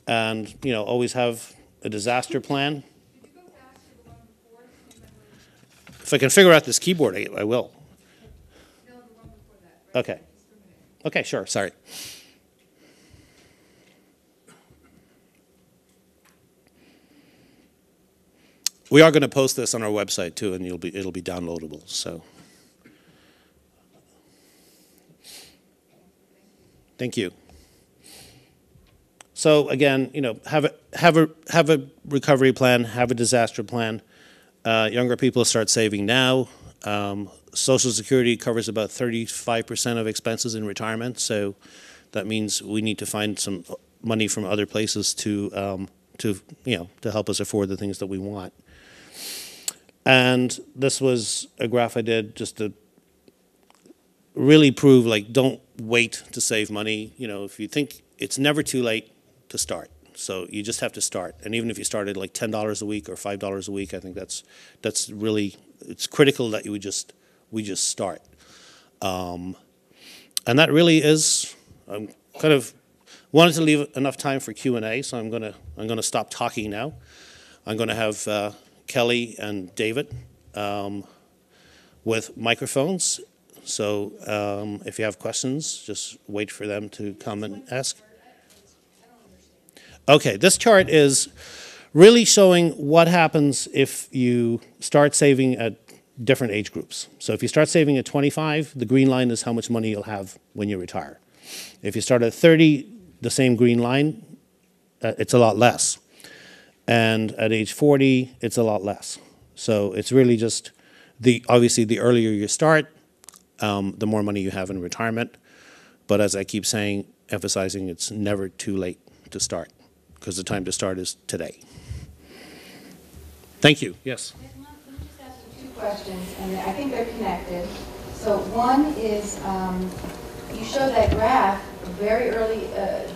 and, you know, always have a disaster plan. Could you go back to the one before? If I can figure out this keyboard, I will. No, the one before that. Right? Okay. Okay, sure. Sorry. We are going to post this on our website too, and it'll be downloadable. So, thank you. So again, you know, have a recovery plan, have a disaster plan. Younger people start saving now. Social Security covers about 35% of expenses in retirement, so that means we need to find some money from other places to help us afford the things that we want. And this was a graph I did just to really prove, like, don't wait to save money. You know, if you think it's never too late to start. So you just have to start. And even if you started like $10 a week or $5 a week, I think that's really, it's critical that we just start. And that really is, I'm kind of wanted to leave enough time for Q&A, so I'm gonna stop talking now. I'm gonna have Kelly and David with microphones. So if you have questions, just wait for them to come and ask. Okay, this chart is really showing what happens if you start saving at different age groups. So if you start saving at 25, the green line is how much money you'll have when you retire. If you start at 30, the same green line, it's a lot less. And at age 40, it's a lot less. So it's really just, obviously the earlier you start, the more money you have in retirement. But as I keep saying, emphasizing, it's never too late to start, because the time to start is today. Thank you. Yes. Let me just ask you two questions, and I think they're connected. So one is, you showed that graph very early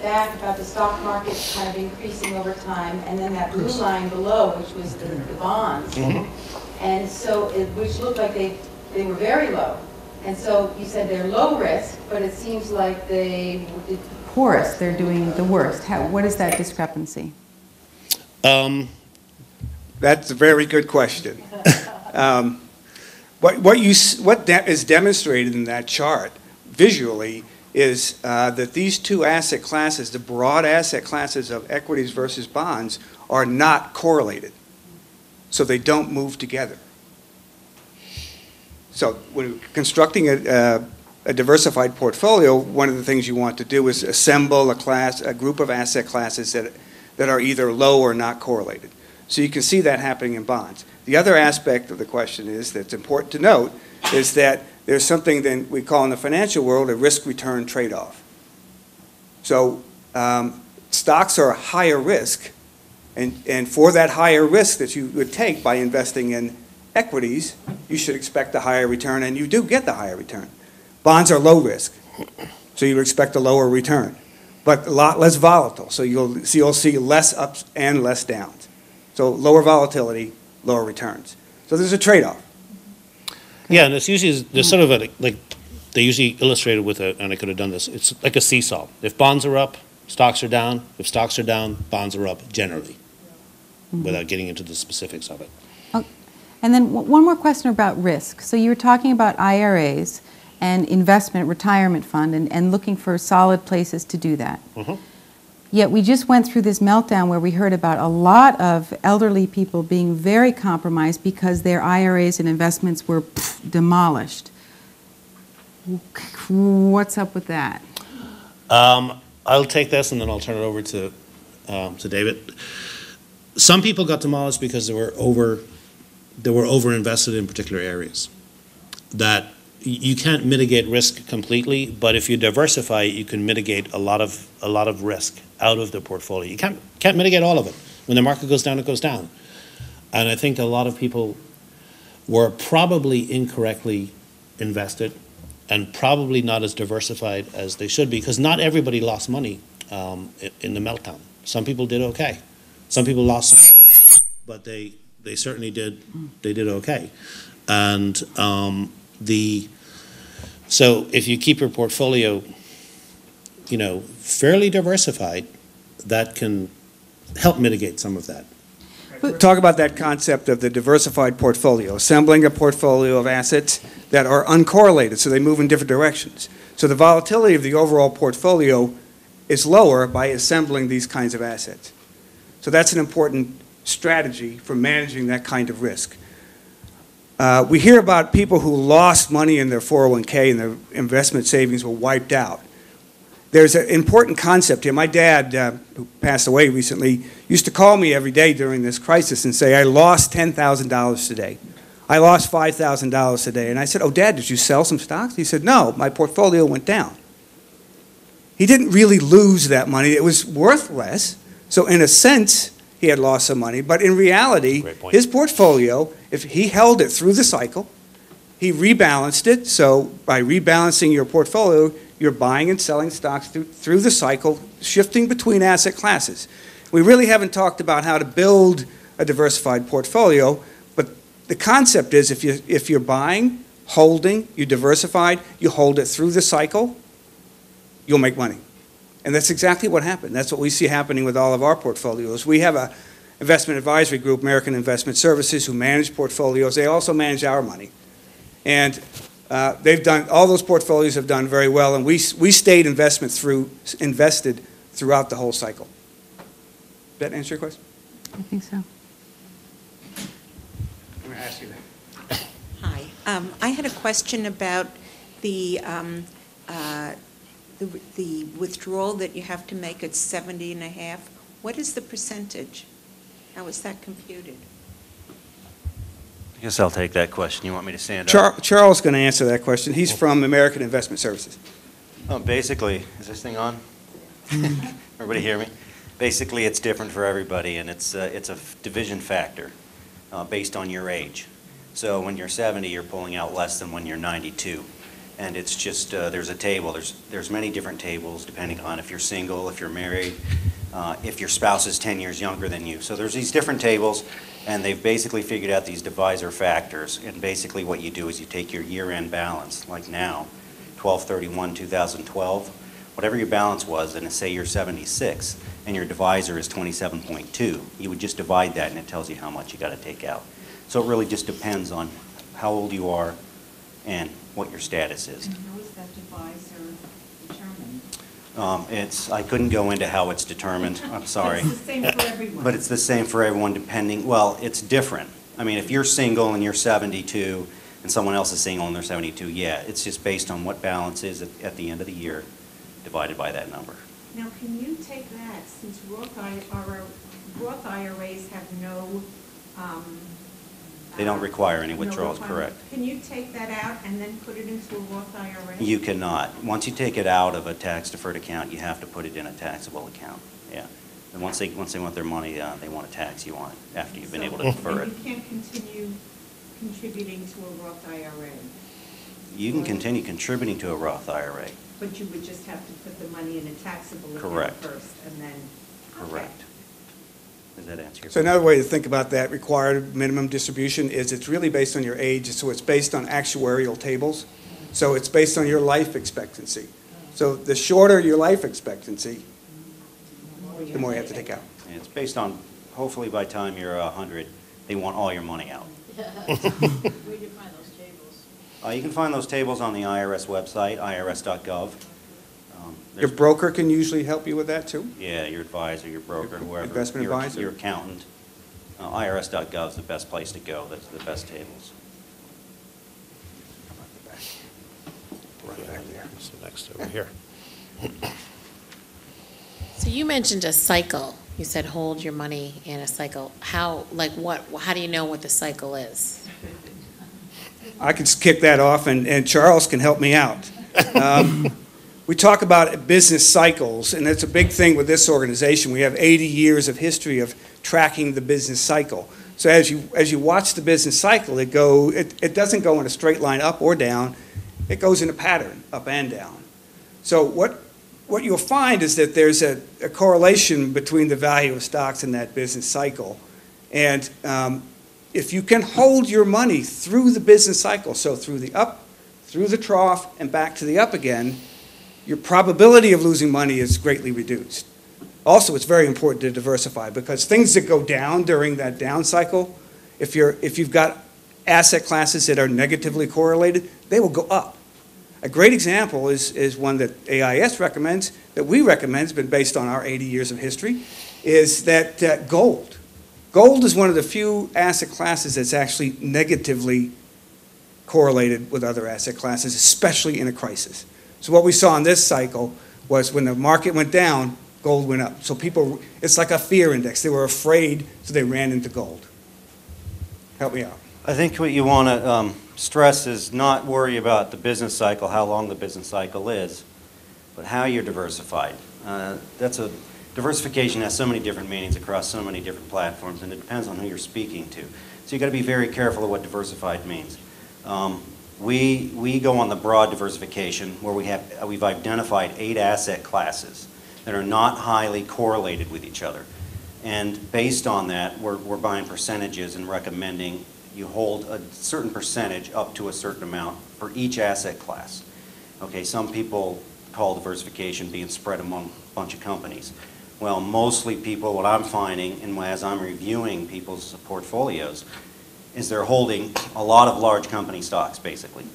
back about the stock market kind of increasing over time, and then that blue line below, which was the bonds. Mm-hmm. And so, which looked like they were very low. And so you said they're low risk, but it seems like they're They're doing the worst. What is that discrepancy? That's a very good question. What is demonstrated in that chart visually is that these two asset classes, the broad asset classes of equities versus bonds, are not correlated. So they don't move together. So when constructing a diversified portfolio, one of the things you want to do is assemble a group of asset classes that are either low or not correlated. So you can see that happening in bonds. The other aspect of the question that's important to note is that there's something that we call in the financial world a risk-return trade-off. So stocks are a higher risk, and for that higher risk that you would take by investing in equities, you should expect a higher return, and you do get the higher return. Bonds are low risk, so you expect a lower return, but a lot less volatile. So you'll see less ups and less downs. So lower volatility, lower returns. So there's a trade-off. Yeah, and it's usually, there's sort of like they usually illustrate it with and I could have done this, it's like a seesaw. If bonds are up, stocks are down. If stocks are down, bonds are up generally, without getting into the specifics of it. Oh, and then one more question about risk. So you were talking about IRAs and investment retirement fund and looking for solid places to do that. Yet we just went through this meltdown where we heard about a lot of elderly people being very compromised because their IRAs and investments were demolished. What's up with that? I'll take this and then I'll turn it over to David. Some people got demolished because they were over invested in particular areas. That you can't mitigate risk completely, but if you diversify, you can mitigate a lot of risk out of the portfolio. You can't mitigate all of it. When the market goes down, it goes down. And I think a lot of people were probably incorrectly invested and probably not as diversified as they should be, because not everybody lost money in the meltdown. Some people did okay. Some people lost some money, but they certainly did okay. And so if you keep your portfolio, fairly diversified, that can help mitigate some of that. Talk about that concept of the diversified portfolio, assembling a portfolio of assets that are uncorrelated, so they move in different directions. So the volatility of the overall portfolio is lower by assembling these kinds of assets. So that's an important strategy for managing that kind of risk. We hear about people who lost money in their 401k and their investment savings were wiped out. There's an important concept here. My dad, who passed away recently, used to call me every day during this crisis and say, I lost $10,000 today. I lost $5,000 today. And I said, oh, Dad, did you sell some stocks? He said, no, my portfolio went down. He didn't really lose that money. It was worth less. So in a sense, he had lost some money. But in reality, his portfolio, if he held it through the cycle, he rebalanced it. So by rebalancing your portfolio, you're buying and selling stocks through the cycle, shifting between asset classes. We really haven't talked about how to build a diversified portfolio, but the concept is if you're buying, holding, you diversified, you hold it through the cycle, you'll make money. And that's exactly what happened. That's what we see happening with all of our portfolios. We have an investment advisory group, American Investment Services, who manage portfolios. They also manage our money. And all those portfolios have done very well, and we stayed invested throughout the whole cycle. Does that answer your question? I think so. I'm going to ask you that. Hi. I had a question about the withdrawal that you have to make at 70 and a half. What is the percentage? How is that computed? I guess I'll take that question. You want me to stand up? Charles is going to answer that question. He's from American Investment Services. Oh, basically, is this thing on? Everybody hear me? Basically, it's different for everybody, and it's a division factor based on your age. So when you're 70, you're pulling out less than when you're 92. And it's just, there's a table. There's many different tables depending on if you're single, if you're married, if your spouse is 10 years younger than you. So there's these different tables, and they've basically figured out these divisor factors. And basically what you do is you take your year-end balance, like now, 12/31/2012, whatever your balance was, and say you're 76, and your divisor is 27.2, you would just divide that, and it tells you how much you got to take out. So it really just depends on how old you are and what your status is. And how is that divisor determined? I couldn't go into how it's determined, I'm sorry. It's the same for everyone. But it's the same for everyone depending, well, it's different. I mean, if you're single and you're 72 and someone else is single and they're 72, yeah, it's just based on what balance is at the end of the year divided by that number. Now, can you take that, since Roth IRAs have no... They don't require any no withdrawals, requirement. correct? Can you take that out and then put it into a Roth IRA? You cannot. Once you take it out of a tax-deferred account, you have to put it in a taxable account, yeah. And once they want their money, they want to tax you on it after you've been able to defer it. And you can't continue contributing to a Roth IRA? You can continue contributing to a Roth IRA. But you would just have to put the money in a taxable account Correct. first, and then... Correct. Does that answer your So question? another way to think about that required minimum distribution is it's really based on your age, so it's based on actuarial tables. So it's based on your life expectancy. So the shorter your life expectancy, the more you have to take out. And it's based on, hopefully by the time you're 100, they want all your money out. Where do you find those tables? You can find those tables on the IRS website, irs.gov. Your There's- broker can usually help you with that too? Yeah, your advisor, your broker, Your whoever. investment your- advisor? Your accountant. irs.gov is the best place to go. That's the best tables. Right back there. So next over here. So you mentioned a cycle. You said hold your money in a cycle. How do you know what the cycle is? I can kick that off, and Charles can help me out. We talk about business cycles, and that's a big thing with this organization. We have 80 years of history of tracking the business cycle. So as you watch the business cycle, it doesn't go in a straight line up or down. It goes in a pattern, up and down. So what you'll find is that there's a correlation between the value of stocks and that business cycle. And if you can hold your money through the business cycle, so through the up, through the trough, and back to the up again, your probability of losing money is greatly reduced. Also, it's very important to diversify because things that go down during that down cycle, if you've got asset classes that are negatively correlated, they will go up. A great example is one that AIS recommends, that we recommend, has been based on our 80 years of history, is that gold. Gold is one of the few asset classes that's actually negatively correlated with other asset classes, especially in a crisis. So what we saw in this cycle was when the market went down, gold went up. So people, it's like a fear index. They were afraid, so they ran into gold. Help me out. I think what you want to stress is not worry about the business cycle, how long the business cycle is, but how you're diversified. Diversification has so many different meanings across so many different platforms, and it depends on who you're speaking to. So you've got to be very careful of what diversified means. We go on the broad diversification where we've identified 8 asset classes that are not highly correlated with each other. And based on that, we're buying percentages and recommending you hold a certain percentage up to a certain amount for each asset class. Okay, some people call diversification being spread among a bunch of companies. Well, mostly people, what I'm finding, and as I'm reviewing people's portfolios, is they're holding a lot of large company stocks, basically,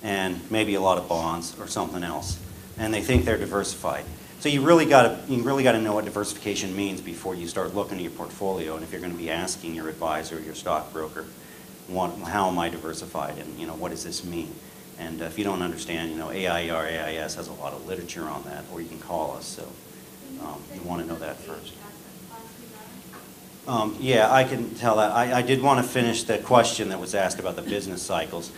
and maybe a lot of bonds or something else, and they think they're diversified. So you really got to know what diversification means before you start looking at your portfolio, and if you're going to be asking your advisor, your stockbroker, how am I diversified, and what does this mean? And if you don't understand, AIER, AIS has a lot of literature on that, or you can call us. So you want to know that first. Yeah, I can tell that. I did want to finish the question that was asked about the business cycles.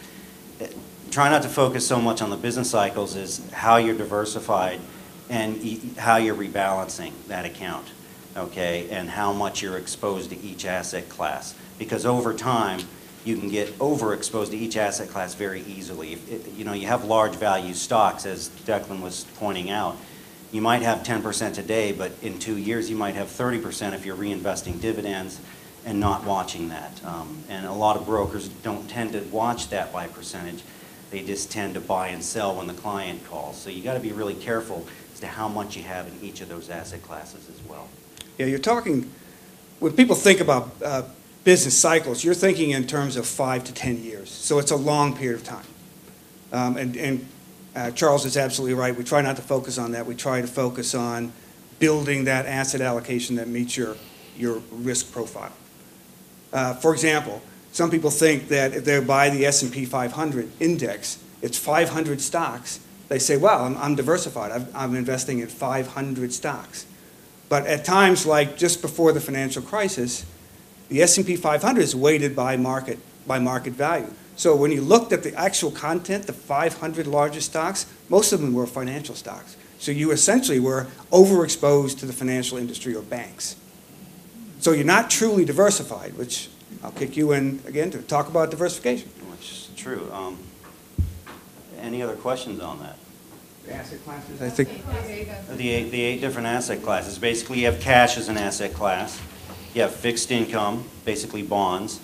Try not to focus so much on the business cycles as how you're diversified and how you're rebalancing that account, okay, and how much you're exposed to each asset class. Because over time, you can get overexposed to each asset class very easily. If you have large value stocks, as Declan was pointing out, you might have 10% today, but in 2 years you might have 30% if you're reinvesting dividends and not watching that. And a lot of brokers don't tend to watch that by percentage. They just tend to buy and sell when the client calls. So you got to be really careful as to how much you have in each of those asset classes as well. Yeah, you're talking, when people think about business cycles, you're thinking in terms of 5 to 10 years. So it's a long period of time. Charles is absolutely right. We try not to focus on that. We try to focus on building that asset allocation that meets your risk profile. For example, some people think that if they buy the S&P 500 index, it's 500 stocks. They say, well, I'm diversified. I'm investing in 500 stocks. But at times like just before the financial crisis, the S&P 500 is weighted by market value. So when you looked at the actual content, the 500 largest stocks, most of them were financial stocks. So you essentially were overexposed to the financial industry or banks. So you're not truly diversified, which I'll kick you in again to talk about diversification. Which is true. Any other questions on that? The asset classes, I think. The eight different asset classes. Basically, you have cash as an asset class. You have fixed income, basically bonds.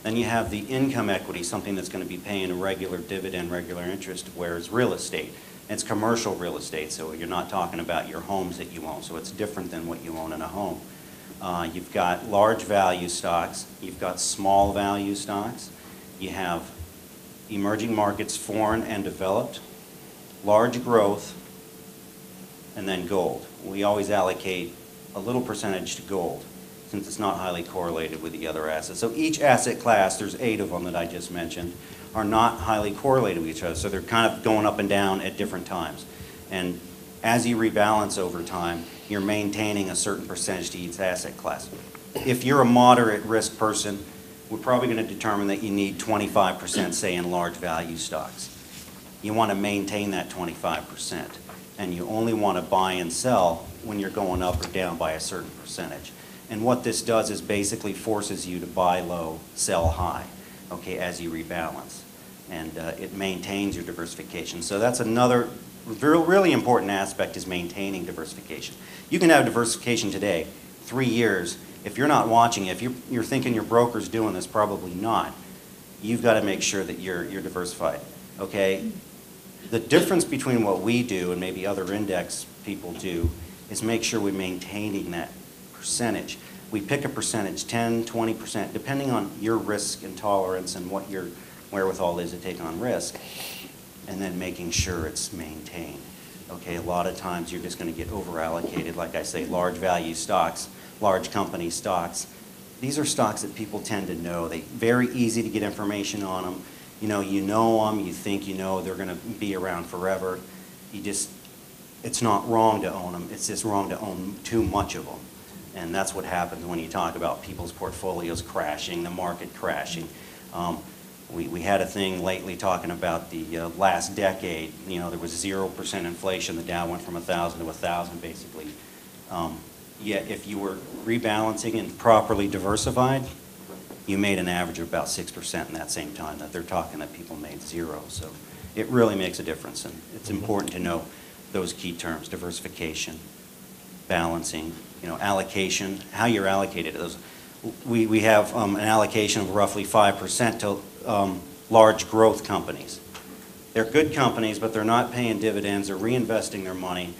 Then you have the income equity, something that's going to be paying a regular dividend, regular interest, whereas real estate. It's commercial real estate, so you're not talking about your homes that you own, so it's different than what you own in a home. You've got large value stocks, you've got small value stocks, you have emerging markets, foreign and developed, large growth, and then gold. We always allocate a little percentage to gold, since it's not highly correlated with the other assets. So each asset class, there's 8 of them that I just mentioned, are not highly correlated with each other. So they're kind of going up and down at different times. And as you rebalance over time, you're maintaining a certain percentage to each asset class. If you're a moderate risk person, we're probably going to determine that you need 25%, say, in large value stocks. You want to maintain that 25%. And you only want to buy and sell when you're going up or down by a certain percentage. And what this does is basically forces you to buy low, sell high, okay, as you rebalance. And it maintains your diversification. So that's another really important aspect, is maintaining diversification. You can have diversification today, 3 years. If you're not watching, if you're thinking your broker's doing this, probably not. You've got to make sure that you're diversified, okay? The difference between what we do and maybe other index people do is make sure we're maintaining that percentage. We pick a percentage, 10, 20%, depending on your risk and tolerance and what your wherewithal is to take on risk, and then making sure it's maintained. Okay, a lot of times you're just going to get over-allocated, like I say, large value stocks, large company stocks. These are stocks that people tend to know. They're very easy to get information on them. You know them, you think you know they're going to be around forever. It's not wrong to own them, it's just wrong to own too much of them. And that's what happens when you talk about people's portfolios crashing, the market crashing. We had a thing lately talking about the last decade. There was 0% inflation. The Dow went from 1,000 to 1,000 basically. Yet if you were rebalancing and properly diversified, you made an average of about 6% in that same time. That they're talking that people made 0. So it really makes a difference, and it's important to know those key terms: diversification, balancing, allocation, how you're allocated. We have an allocation of roughly 5% to large growth companies. They're good companies, but they're not paying dividends or reinvesting their money.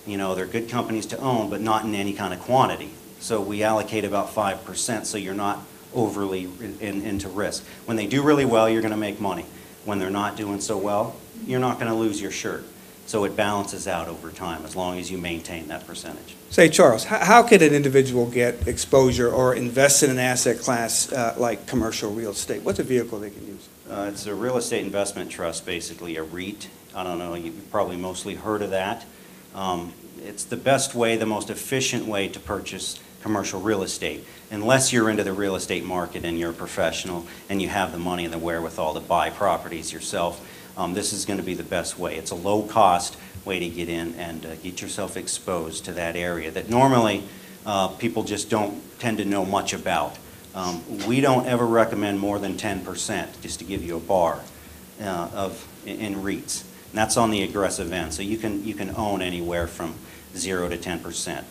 They're good companies to own, but not in any kind of quantity. So we allocate about 5%, so you're not overly into risk. When they do really well, you're going to make money. When they're not doing so well, you're not going to lose your shirt. So it balances out over time as long as you maintain that percentage. Say, Charles, how could an individual get exposure or invest in an asset class like commercial real estate? What's a vehicle they can use? It's a real estate investment trust, basically a REIT. I don't know, you've probably mostly heard of that. It's the best way, the most efficient way to purchase commercial real estate, unless you're into the real estate market and you're a professional and you have the money and the wherewithal to buy properties yourself. This is going to be the best way. It's a low-cost way to get in and get yourself exposed to that area that normally people just don't tend to know much about. We don't ever recommend more than 10%, just to give you a bar, in REITs. And that's on the aggressive end. So you can own anywhere from 0 to 10%.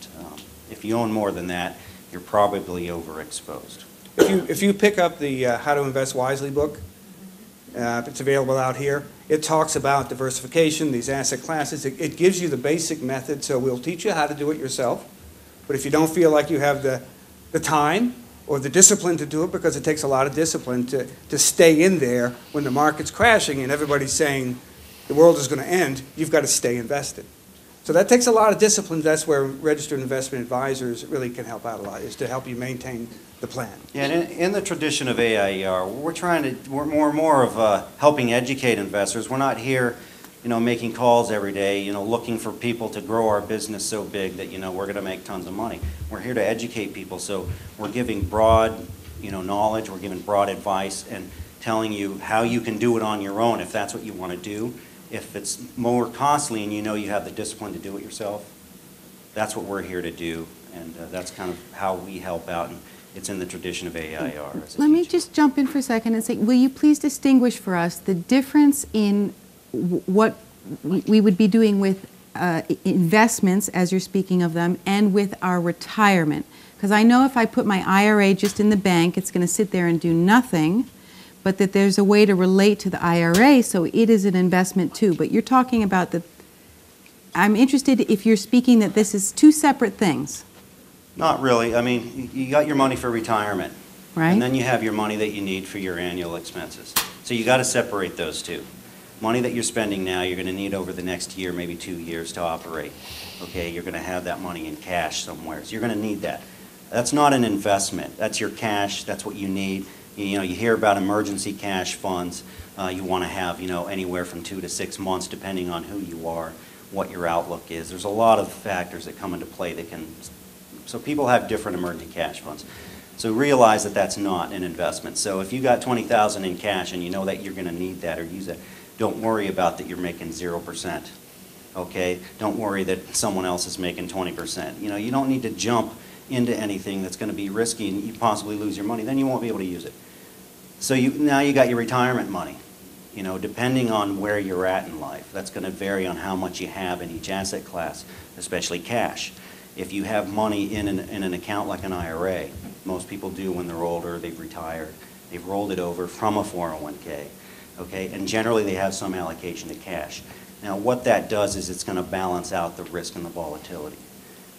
If you own more than that, you're probably overexposed. If you pick up the How to Invest Wisely book, it's available out here. It talks about diversification, these asset classes. It gives you the basic method, so we'll teach you how to do it yourself. But if you don't feel like you have the time or the discipline to do it, because it takes a lot of discipline to stay in there when the market's crashing and everybody's saying the world is going to end, you've got to stay invested. So that takes a lot of discipline. That's where registered investment advisors really can help out a lot, is to help you maintain the plan. Yeah, and in the tradition of AIER, we're more of helping educate investors. We're not here, making calls every day, looking for people to grow our business so big that, we're going to make tons of money. We're here to educate people, so we're giving broad, knowledge, we're giving broad advice and telling you how you can do it on your own if that's what you want to do. If it's more costly and you have the discipline to do it yourself, that's what we're here to do, and that's kind of how we help out, and it's in the tradition of AIER. Let me just jump in for a second and say, will you please distinguish for us the difference in what we would be doing with investments, as you're speaking of them, and with our retirement? Because I know if I put my IRA just in the bank, it's going to sit there and do nothing, but that there's a way to relate to the IRA, so it is an investment too. But you're talking about I'm interested if you're speaking that this is two separate things. Not really. I mean, you got your money for retirement. Right. And then you have your money that you need for your annual expenses. So you got to separate those two. Money that you're spending now, you're going to need over the next year, maybe 2 years to operate. Okay, you're going to have that money in cash somewhere. So you're going to need that. That's not an investment. That's your cash. That's what you need. You hear about emergency cash funds. You want to have, anywhere from 2 to 6 months, depending on who you are, what your outlook is. There's a lot of factors that come into play that can. So people have different emergency cash funds. So realize that that's not an investment. So if you got $20,000 in cash and you know that you're going to need that or use it, don't worry about that you're making 0%. Okay? Don't worry that someone else is making 20%. You don't need to jump into anything that's going to be risky and you possibly lose your money. Then you won't be able to use it. So now you got your retirement money. Depending on where you're at in life, that's going to vary on how much you have in each asset class, especially cash. If you have money in an account like an IRA, most people do when they're older, they've retired, they've rolled it over from a 401k, okay? And generally they have some allocation to cash. Now what that does is it's going to balance out the risk and the volatility.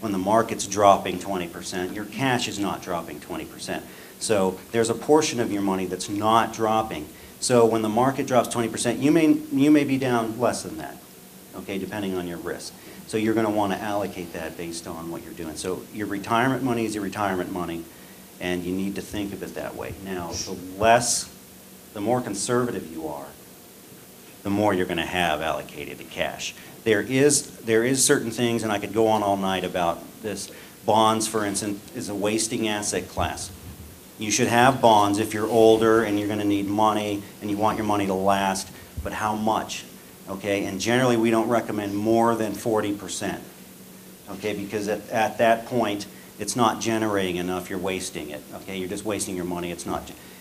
When the market's dropping 20%, your cash is not dropping 20%. So there's a portion of your money that's not dropping. So when the market drops 20%, you may be down less than that, okay, depending on your risk. So you're going to want to allocate that based on what you're doing. So your retirement money is your retirement money, and you need to think of it that way. Now, the more conservative you are, the more you're going to have allocated to cash. There is certain things, and I could go on all night about this. Bonds, for instance, is a wasting asset class. You should have bonds if you're older and you're going to need money and you want your money to last, but how much? Okay, and generally we don't recommend more than 40%, okay, because at that point it's not generating enough, you're wasting it, okay, you're just wasting your money.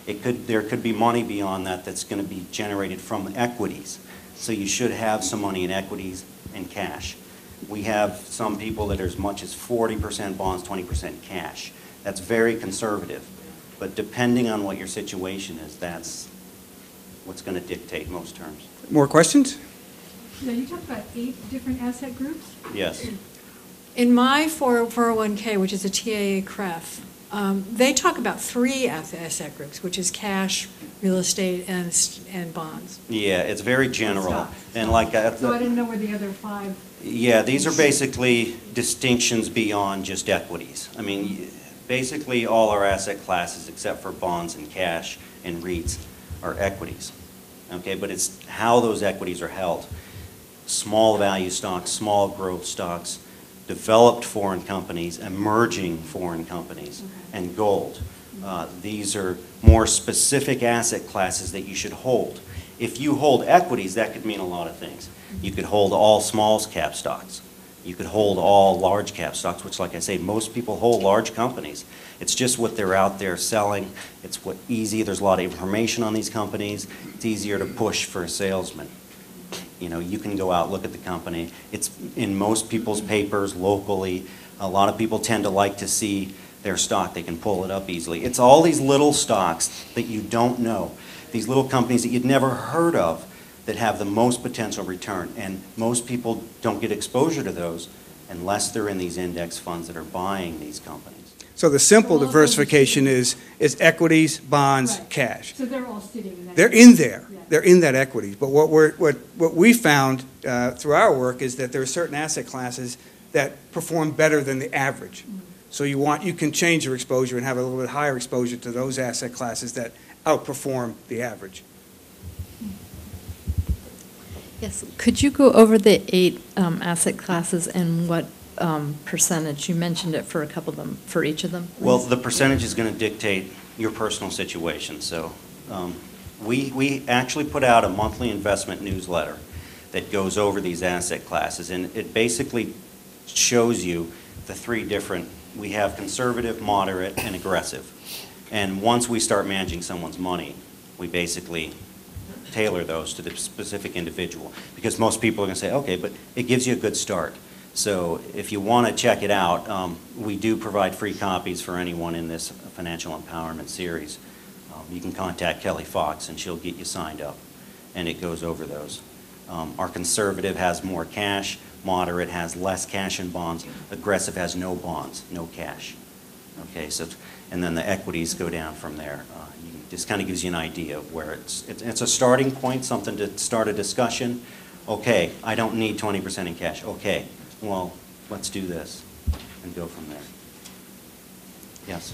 There could be money beyond that that's going to be generated from equities, so you should have some money in equities and cash. We have some people that are as much as 40% bonds, 20% cash. That's very conservative, but depending on what your situation is, that's what's going to dictate most terms. More questions? Yeah, you talked about 8 different asset groups? Yes. In my 401k, which is a TAA CREF, they talk about 3 asset groups, which is cash, real estate and bonds. Yeah, it's very general. Stocks. And like, So I didn't know where the other 5. yeah, these are basically distinctions beyond just equities. I mean, basically all our asset classes except for bonds and cash and REITs are equities. Okay, but it's how those equities are held. Small value stocks, small growth stocks, developed foreign companies, emerging foreign companies, and gold. These are more specific asset classes that you should hold. If you hold equities, that could mean a lot of things. You could hold all small cap stocks. You could hold all large cap stocks, which, like I say, most people hold large companies. It's just what they're out there selling. It's what easy. There's a lot of information on these companies. It's easier to push for a salesman. You know, you can go out, look at the company. It's in most people's papers locally. A lot of people tend to like to see their stock. They can pull it up easily. It's all these little stocks that you don't know, these little companies that you'd never heard of that have the most potential return. And most people don't get exposure to those unless they're in these index funds that are buying these companies. So the simple diversification is equities, bonds, Right. cash. So they're all sitting in that. They're in there. Yeah. They're in that equity. But what we found through our work is that there are certain asset classes that perform better than the average. So you can change your exposure and have a little bit higher exposure to those asset classes that outperform the average. Yes, could you go over the 8 asset classes and what percentage? You mentioned it for a couple of them, for each of them. Well, the percentage is going to dictate your personal situation. So we actually put out a monthly investment newsletter that goes over these asset classes, and it basically shows you the 3 different. We have conservative, moderate, and aggressive. And once we start managing someone's money, we basically tailor those to the specific individual, because most people are going to say, okay, but it gives you a good start. So if you want to check it out, we do provide free copies for anyone in this financial empowerment series. You can contact Kelly Fox and she'll get you signed up, and it goes over those. Our conservative has more cash, moderate has less cash and bonds, aggressive has no bonds, no cash. Okay, so, and then the equities go down from there. This kind of gives you an idea of where it's a starting point, something to start a discussion. Okay, I don't need 20% in cash. Okay, well, let's do this and go from there. Yes?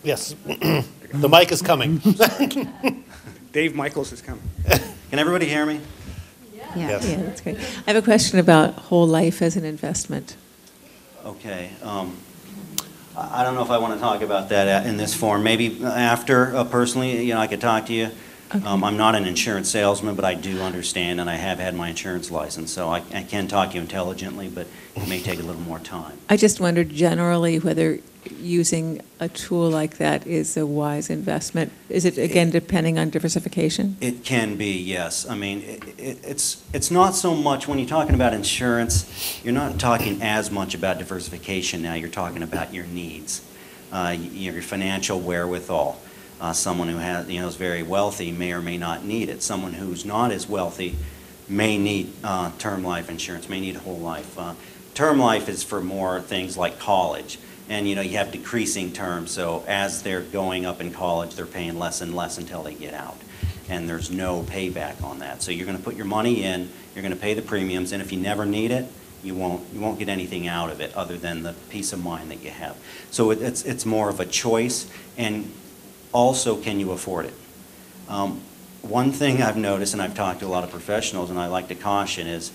Yes. The mic is coming. Dave Michaels is coming. Can everybody hear me? Yes. Yeah, that's great. I have a question about whole life as an investment. Okay. I don't know if I want to talk about that in this form. Maybe after, personally, you know, I could talk to you. Okay. I'm not an insurance salesman, but I do understand, and I have had my insurance license, so I can talk to you intelligently, but it may take a little more time. I just wondered generally whether using a tool like that is a wise investment. Is it, again, depending on diversification? It can be, yes. I mean, it's not so much, when you're talking about insurance, you're not talking as much about diversification now. You're talking about your needs, your financial wherewithal. Someone who has, is very wealthy may or may not need it. Someone who's not as wealthy may need term life insurance, may need whole life. Term life is for more things like college. And, you have decreasing terms, so as they're going up in college, they're paying less and less until they get out. And there's no payback on that. So you're going to put your money in, you're going to pay the premiums, and if you never need it, you won't get anything out of it other than the peace of mind that you have. So it's more of a choice, and also, can you afford it? One thing I've noticed, and I've talked to a lot of professionals, and I like to caution, is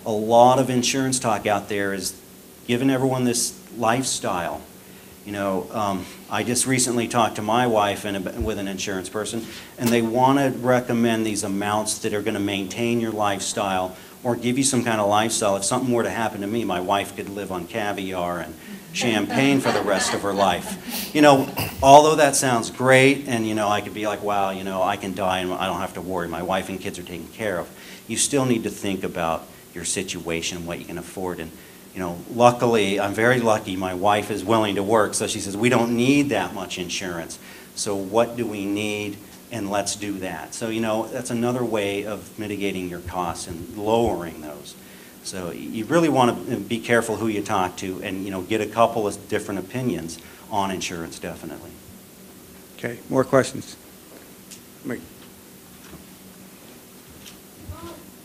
a lot of insurance talk out there is giving everyone this lifestyle. I just recently talked to my wife with an insurance person, and they want to recommend these amounts that are going to maintain your lifestyle or give you some kind of lifestyle. If something were to happen to me, my wife could live on caviar and champagne for the rest of her life. Although that sounds great, and I could be like, wow, I can die and I don't have to worry. My wife and kids are taken care of. You still need to think about your situation, what you can afford. And luckily, I'm very lucky, my wife is willing to work, so she says, we don't need that much insurance. So what do we need? And let's do that. So, that's another way of mitigating your costs and lowering those. So you really want to be careful who you talk to and, get a couple of different opinions on insurance, definitely. Okay, more questions? Wait.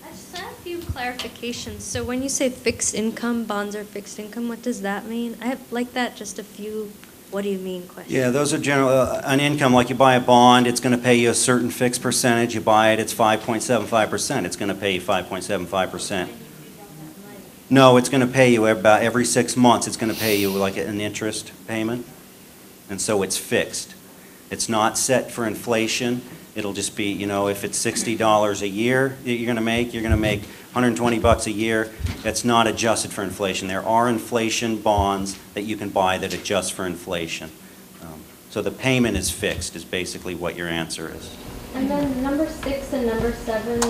I just have a few clarifications. So when you say fixed income, bonds are fixed income, what does that mean? I have like that, just a few, what do you mean questions. Yeah, those are general, an income, like you buy a bond, it's going to pay you a certain fixed percentage. You buy it, it's 5.75%. It's going to pay you 5.75%. No, it's going to pay you about every 6 months. It's going to pay you like an interest payment. And so it's fixed. It's not set for inflation. It'll just be, you know, if it's $60 a year that you're going to make 120 bucks a year. That's not adjusted for inflation. There are inflation bonds that you can buy that adjust for inflation. So the payment is fixed, is basically what your answer is. And then number 6 and number 7,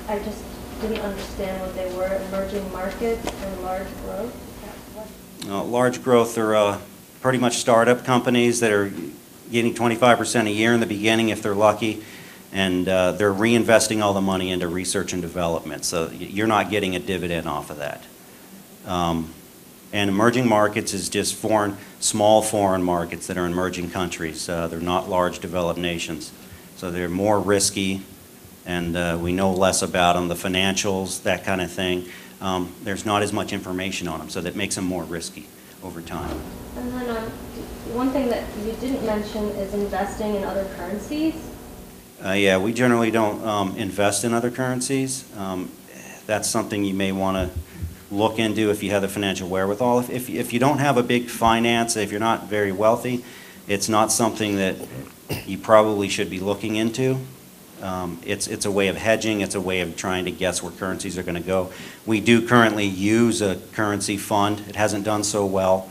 I just didn't understand what they were. Emerging markets and large growth. Large growth are pretty much startup companies that are getting 25% a year in the beginning if they're lucky, and they're reinvesting all the money into research and development, so you're not getting a dividend off of that. And emerging markets is just small foreign markets that are in emerging countries. They're not large developed nations, so they're more risky, and we know less about them, the financials, that kind of thing. There's not as much information on them, so that makes them more risky over time. And then one thing that you didn't mention is investing in other currencies. Yeah, we generally don't invest in other currencies. That's something you may want to look into if you have the financial wherewithal. If you don't have a big finance, if you're not very wealthy, it's not something that you probably should be looking into. It's a way of hedging. It's a way of trying to guess where currencies are going to go. We do currently use a currency fund. It hasn't done so well.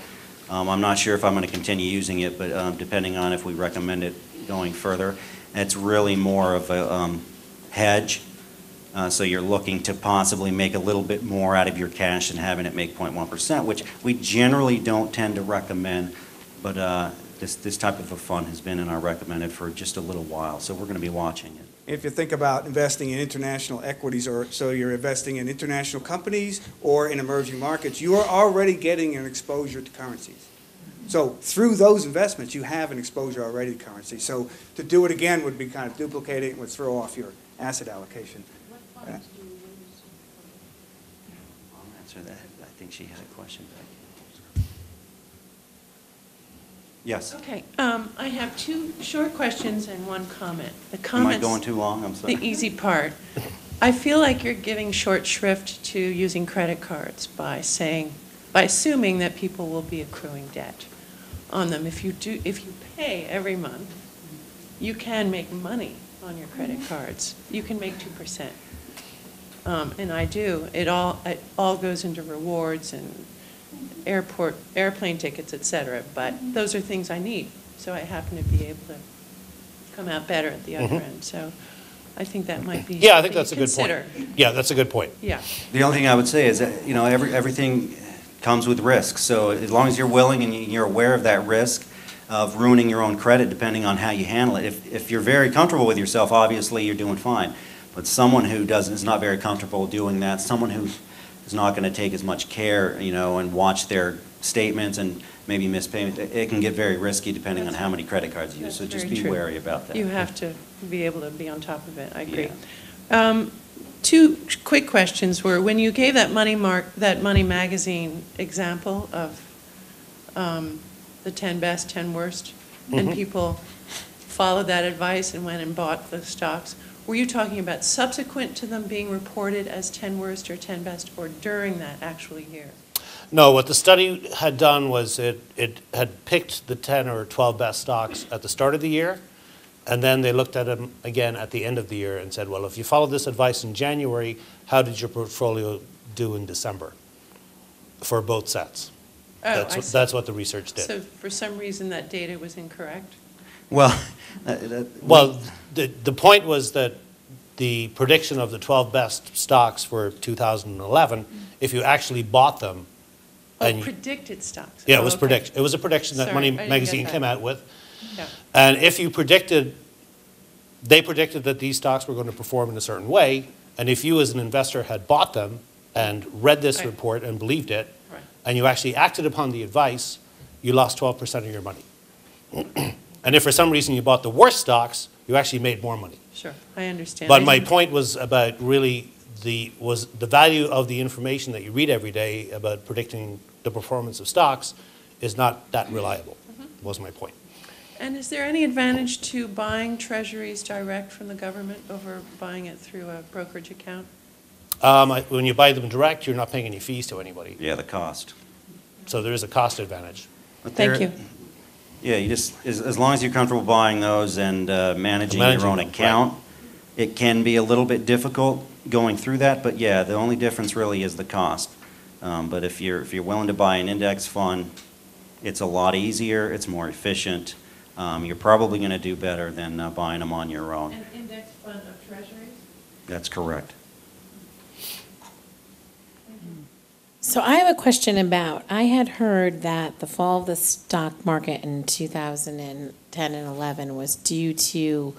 I'm not sure if I'm going to continue using it, but depending on if we recommend it going further. It's really more of a hedge. So you're looking to possibly make a little bit more out of your cash and having it make 0.1%, which we generally don't tend to recommend, but this type of a fund has been in our recommended for just a little while, so we're going to be watching it. If you think about investing in international equities, or so you're investing in international companies or in emerging markets, you are already getting an exposure to currencies. So through those investments, you have an exposure already to currency. So to do it again would be kind of duplicating, would throw off your asset allocation. What funds do you use? I'll answer that. I think she had a question back. Yes. Okay, I have 2 short questions and 1 comment. The Am I comments, going too long? I'm sorry. the easy part. I feel like you're giving short shrift to using credit cards by assuming that people will be accruing debt on them. If you pay every month, you can make money on your credit cards. You can make 2%. And I do. It all goes into rewards and airplane tickets, etc. But those are things I need, so I happen to be able to come out better at the other end. So I think that might be Yeah, I think that's a something good to point. consider. Yeah, that's a good point. Yeah. The only thing I would say is that, you know, everything comes with risk. So as long as you're willing and you're aware of that risk of ruining your own credit, depending on how you handle it. If you're very comfortable with yourself, obviously you're doing fine. But someone who is not very comfortable doing that, someone who is not going to take as much care, you know, and watch their statements and maybe miss payments, it can get very risky depending on how many credit cards you use. So just be wary about that. You have to be able to be on top of it. I agree. Yeah. 2 quick questions were, when you gave that Money Magazine example of the 10 best, 10 worst, and people followed that advice and went and bought the stocks, were you talking about subsequent to them being reported as 10 worst or 10 best, or during that actual year? No, what the study had done was it had picked the 10 or 12 best stocks at the start of the year, and then they looked at them again at the end of the year and said, well, if you followed this advice in January, how did your portfolio do in December for both sets? Oh, That's what the research did. So for some reason that data was incorrect? Well, the point was that the prediction of the 12 best stocks for 2011, if you actually bought them, predicted stocks. Yeah, it was prediction. It was a prediction that Sorry, Money I didn't Magazine get came that. out with. Yeah. And if you they predicted that these stocks were going to perform in a certain way, and if you as an investor had bought them and read this report and believed it, and you actually acted upon the advice, you lost 12% of your money. And if for some reason you bought the worst stocks, you actually made more money. Sure, I understand. But my point was about really the value of the information that you read every day about predicting the performance of stocks is not that reliable, was my point. And is there any advantage to buying treasuries direct from the government over buying it through a brokerage account? When you buy them direct, you're not paying any fees to anybody. Yeah, the cost. So there is a cost advantage. But Thank you. Yeah, you just, as long as you're comfortable buying those and managing your own them, account, it can be a little bit difficult going through that, but yeah, the only difference really is the cost. But if you're willing to buy an index fund, it's a lot easier, it's more efficient. You're probably going to do better than buying them on your own. An index fund of treasuries? That's correct. So I have a question about, I had heard that the fall of the stock market in 2010 and 11 was due to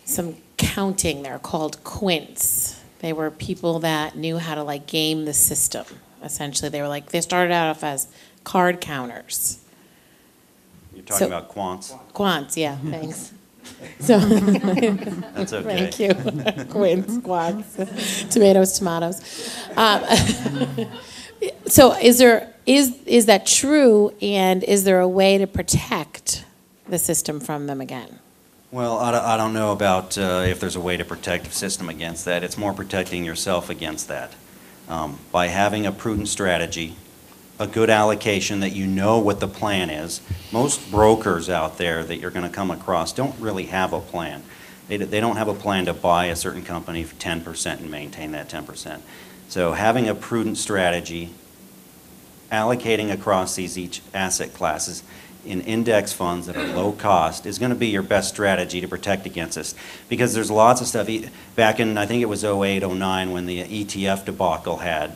some counting. They're called quints. They were people that knew how to like game the system. Essentially, they were like, they started out off as card counters. You're talking about quants? Quants, yeah, thanks. So, that's okay. Thank you. Quints, quants, tomatoes, tomatoes. So is that true, and is there a way to protect the system from them again? Well, I don't know about if there's a way to protect the system against that. It's more protecting yourself against that. By having a prudent strategy, a good allocation that you know what the plan is. Most brokers out there that you're going to come across don't really have a plan. They don't have a plan to buy a certain company for 10% and maintain that 10%. So having a prudent strategy, allocating across each asset classes in index funds that are low cost is going to be your best strategy to protect against this. Because there's lots of stuff, back in, I think it was 08, 09, when the ETF debacle had,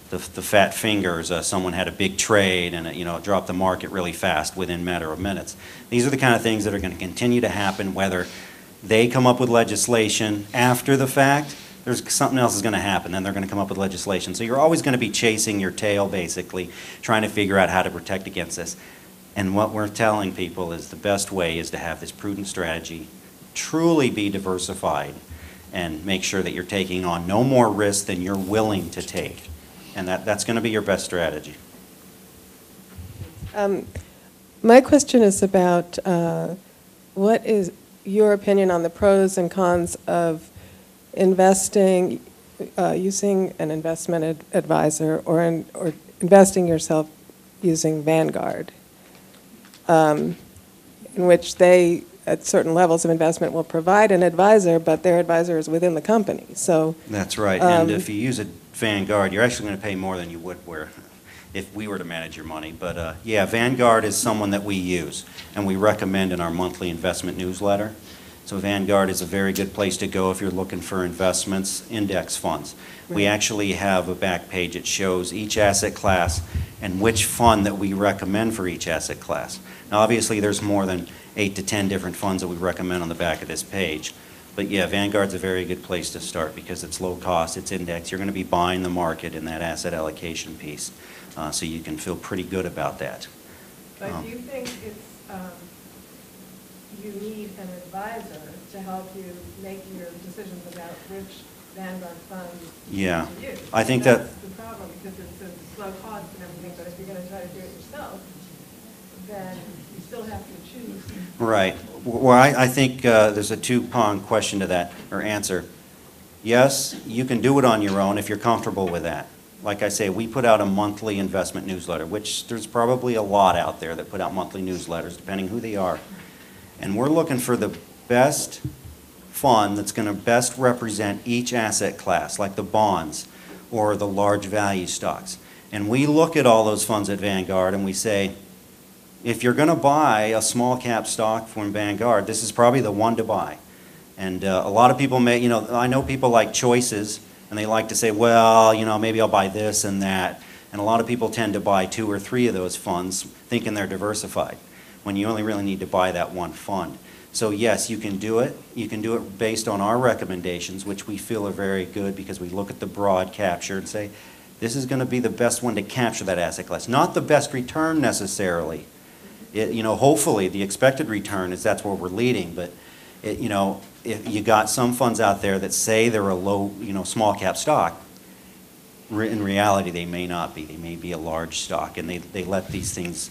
the fat fingers, someone had a big trade and it dropped the market really fast within a matter of minutes. These are the kind of things that are going to continue to happen, whether they come up with legislation after the fact, there's something else is going to happen, then they're going to come up with legislation. So you're always going to be chasing your tail, basically, trying to figure out how to protect against this. And what we're telling people is the best way is to have this prudent strategy, truly be diversified, and make sure that you're taking on no more risk than you're willing to take. And that's going to be your best strategy. My question is about what is your opinion on the pros and cons of investing, using an investment advisor or investing yourself using Vanguard, in which they, at certain levels of investment, will provide an advisor, but their advisor is within the company. So that's right. And if you use a Vanguard, you're actually going to pay more than you would if we were to manage your money. But yeah, Vanguard is someone that we use and we recommend in our monthly investment newsletter. So Vanguard is a very good place to go if you're looking for investments, index funds. Right. We actually have a back page that shows each asset class and which fund that we recommend for each asset class. Now obviously there's more than 8 to 10 different funds that we recommend on the back of this page. But yeah, Vanguard's a very good place to start because it's low cost, it's index. You're going to be buying the market in that asset allocation piece. So you can feel pretty good about that. But do you think it's, you need an advisor to help you make your decisions about which Vanguard fund to use? I think that's the problem, because it's a slow cost and everything, but if you're going to try to do it yourself, then you still have to choose. Right. Well, I think there's a two-pronged question to that, or answer. Yes, you can do it on your own if you're comfortable with that. Like I say, we put out a monthly investment newsletter, which there's probably a lot out there that put out monthly newsletters, depending who they are. And we're looking for the best fund that's going to best represent each asset class, like the bonds or the large value stocks. And we look at all those funds at Vanguard and we say, if you're going to buy a small cap stock from Vanguard, this is probably the one to buy. And a lot of people may, I know people like choices and they like to say, well, maybe I'll buy this and that. And a lot of people tend to buy 2 or 3 of those funds thinking they're diversified, when you only really need to buy that one fund. So yes, you can do it. You can do it based on our recommendations, which we feel are very good because we look at the broad capture and say, this is going to be the best one to capture that asset class. Not the best return necessarily, Hopefully the expected return is that's where we're leading, but if you got some funds out there that say they're a low, small cap stock, in reality they may not be. They may be a large stock, and they let these things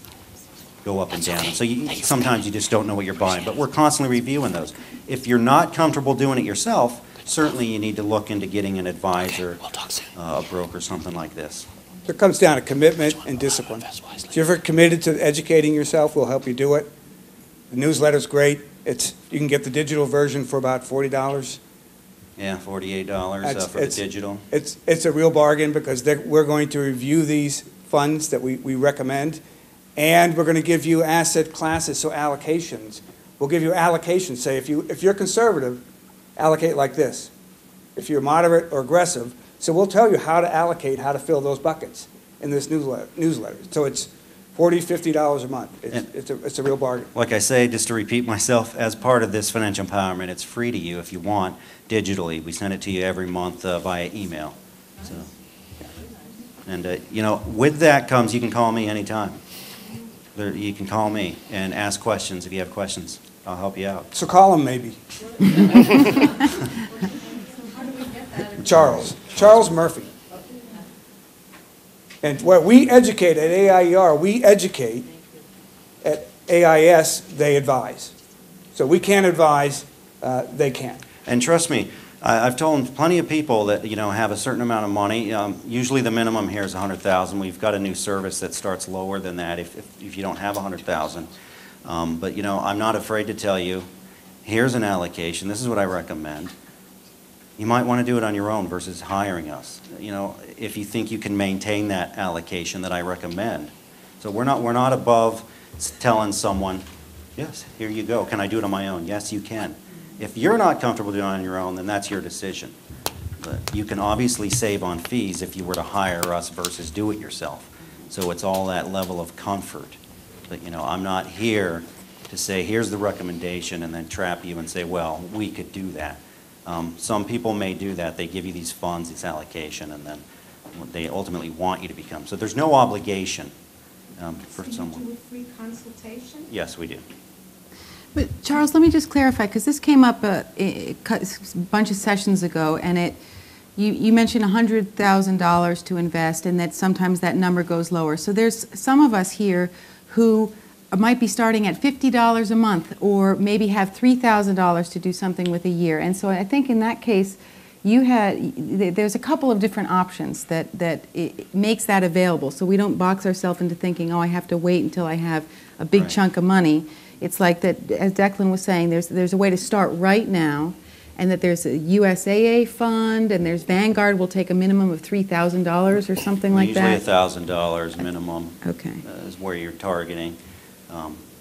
go up and down. So sometimes you just don't know what you're buying, but we're constantly reviewing those. If you're not comfortable doing it yourself, certainly you need to look into getting an advisor, a broker, something like this. It comes down to commitment and discipline. If you're ever committed to educating yourself, we'll help you do it. The newsletter's great. You can get the digital version for about $40. Yeah, $48 for the digital. It's a real bargain because we're going to review these funds that we recommend, and we're going to give you asset classes, so allocations. We'll give you allocations. Say if you're conservative, allocate like this. If you're moderate or aggressive, so we'll tell you how to allocate, how to fill those buckets in this newsletter. So it's $40, $50 a month. It's a real bargain. Like I say, just to repeat myself, as part of this financial empowerment, it's free to you if you want digitally. We send it to you every month via email. So, and with that comes, you can call me anytime. You can call me and ask questions if you have questions. I'll help you out. So call him maybe. Charles Murphy. And what we educate at AIER, we educate. At AIS, they advise. So we can't advise, they can. And trust me, I've told plenty of people that have a certain amount of money. Usually the minimum here is $100,000. We've got a new service that starts lower than that if you don't have $100,000. But I'm not afraid to tell you, here's an allocation. This is what I recommend. You might want to do it on your own versus hiring us. If you think you can maintain that allocation that I recommend. So we're not above telling someone, yes, here you go. Can I do it on my own? Yes, you can. If you're not comfortable doing it on your own, then that's your decision. But you can obviously save on fees if you were to hire us versus do it yourself. So it's all that level of comfort. But I'm not here to say, here's the recommendation, and then trap you and say, well, we could do that. Some people may do that. They give you these funds, this allocation, and then they ultimately want you to become. So there's no obligation for someone. Do you do a free consultation? Yes, we do. But Charles, let me just clarify, because this came up a bunch of sessions ago, and you mentioned $100,000 to invest, and that sometimes that number goes lower. So there's some of us here who might be starting at $50 a month, or maybe have $3,000 to do something with a year. And so I think in that case, there's a couple of different options that it makes that available. So we don't box ourselves into thinking, oh, I have to wait until I have a big chunk of money. It's like that, as Declan was saying, there's a way to start right now, and that there's a USAA fund, and there's Vanguard will take a minimum of $3,000 or something like that. Usually $1,000 minimum. Okay. Is where you're targeting.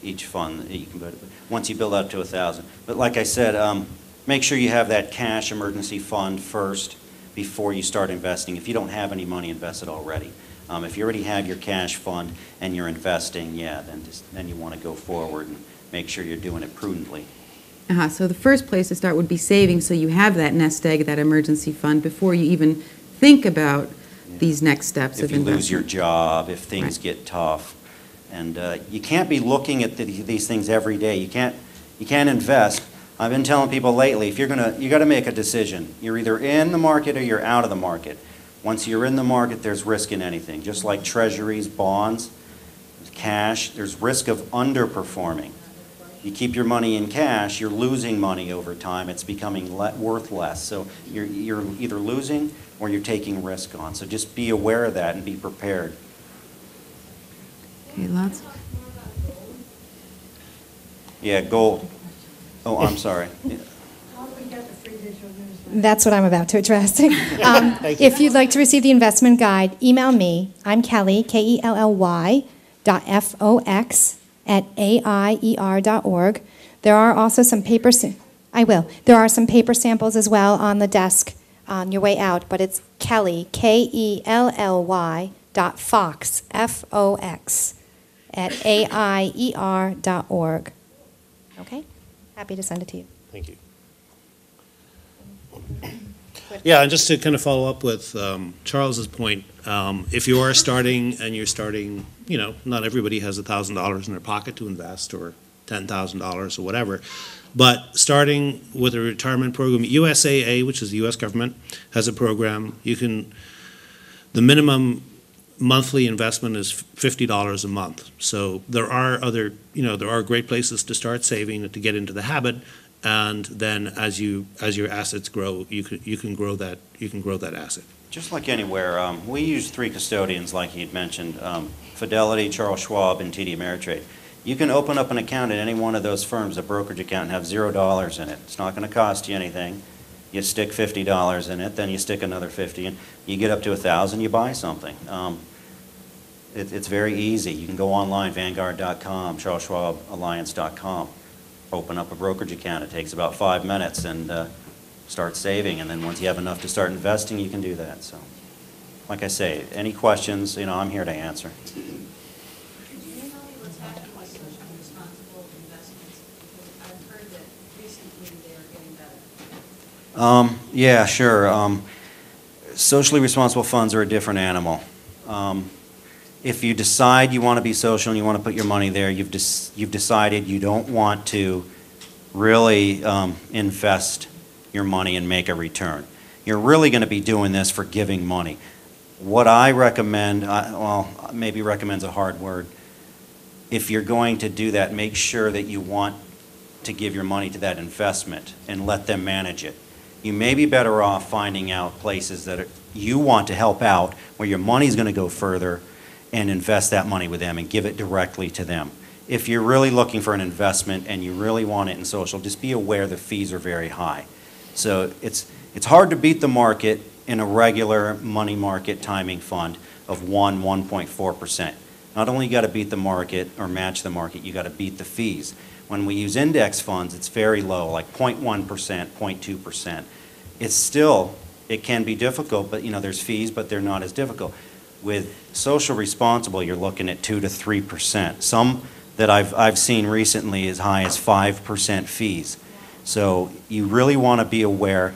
Each fund that you can put, once you build up to 1,000. But like I said, make sure you have that cash emergency fund first before you start investing. If you don't have any money invested already, if you already have your cash fund and you're investing, then you want to go forward and make sure you're doing it prudently. So the first place to start would be saving, so you have that nest egg, that emergency fund, before you even think about these next steps of investment. If you lose your job, if things get tough. And you can't be looking at these things every day. You can't invest. I've been telling people lately, if you got to make a decision. You're either in the market or you're out of the market. Once you're in the market, there's risk in anything. Just like treasuries, bonds, cash, there's risk of underperforming. You keep your money in cash, you're losing money over time. It's becoming worth less. So you're either losing or you're taking risk on. So just be aware of that and be prepared. Okay, lots. Yeah, gold. Oh, I'm sorry. Yeah. That's what I'm about to address. If you'd like to receive the investment guide, email me. I'm Kelly, KELLY.FOX@AIER.org. There are also some paper. There are some paper samples as well on the desk on your way out, but it's Kelly, KELLY.FOX, FOX@AIER.org. Okay? Happy to send it to you. Thank you. Yeah, and just to kind of follow up with Charles's point, if you are starting and you're starting, not everybody has $1,000 in their pocket to invest or $10,000 or whatever, but starting with a retirement program, USAA, which is the U.S. government, has a program. The minimum monthly investment is $50 a month. So there are there are great places to start saving and to get into the habit. And then as your assets grow, you can grow that asset. Just like anywhere, we use 3 custodians, like you'd mentioned, Fidelity, Charles Schwab, and TD Ameritrade. You can open up an account at any one of those firms, a brokerage account, and have $0 in it. It's not going to cost you anything. You stick $50 in it, then you stick another 50, and you get up to 1,000, you buy something. It's very easy. You can go online, Vanguard.com, CharlesSchwabAlliance.com. Open up a brokerage account. It takes about 5 minutes and start saving. And then once you have enough to start investing, you can do that. So, like I say, any questions, I'm here to answer. Yeah, sure. Socially responsible funds are a different animal. If you decide you want to be social and you want to put your money there, you've decided you don't want to really invest your money and make a return. You're really going to be doing this for giving money. What I recommend, well, maybe recommend's a hard word. If you're going to do that, make sure that you want to give your money to that investment and let them manage it. You may be better off finding out places that you want to help out, where your money's going to go further, and invest that money with them and give it directly to them. If you're really looking for an investment and you really want it in social, just be aware the fees are very high. So it's hard to beat the market in a regular money market timing fund of 1.4%. Not only you got to beat the market or match the market, you got to beat the fees. When we use index funds, it's very low, like 0.1%, 0.2%. It can be difficult, but there's fees, but they're not as difficult. With social responsible, you're looking at 2 to 3%. Some that I've seen recently as high as 5% fees. So you really want to be aware.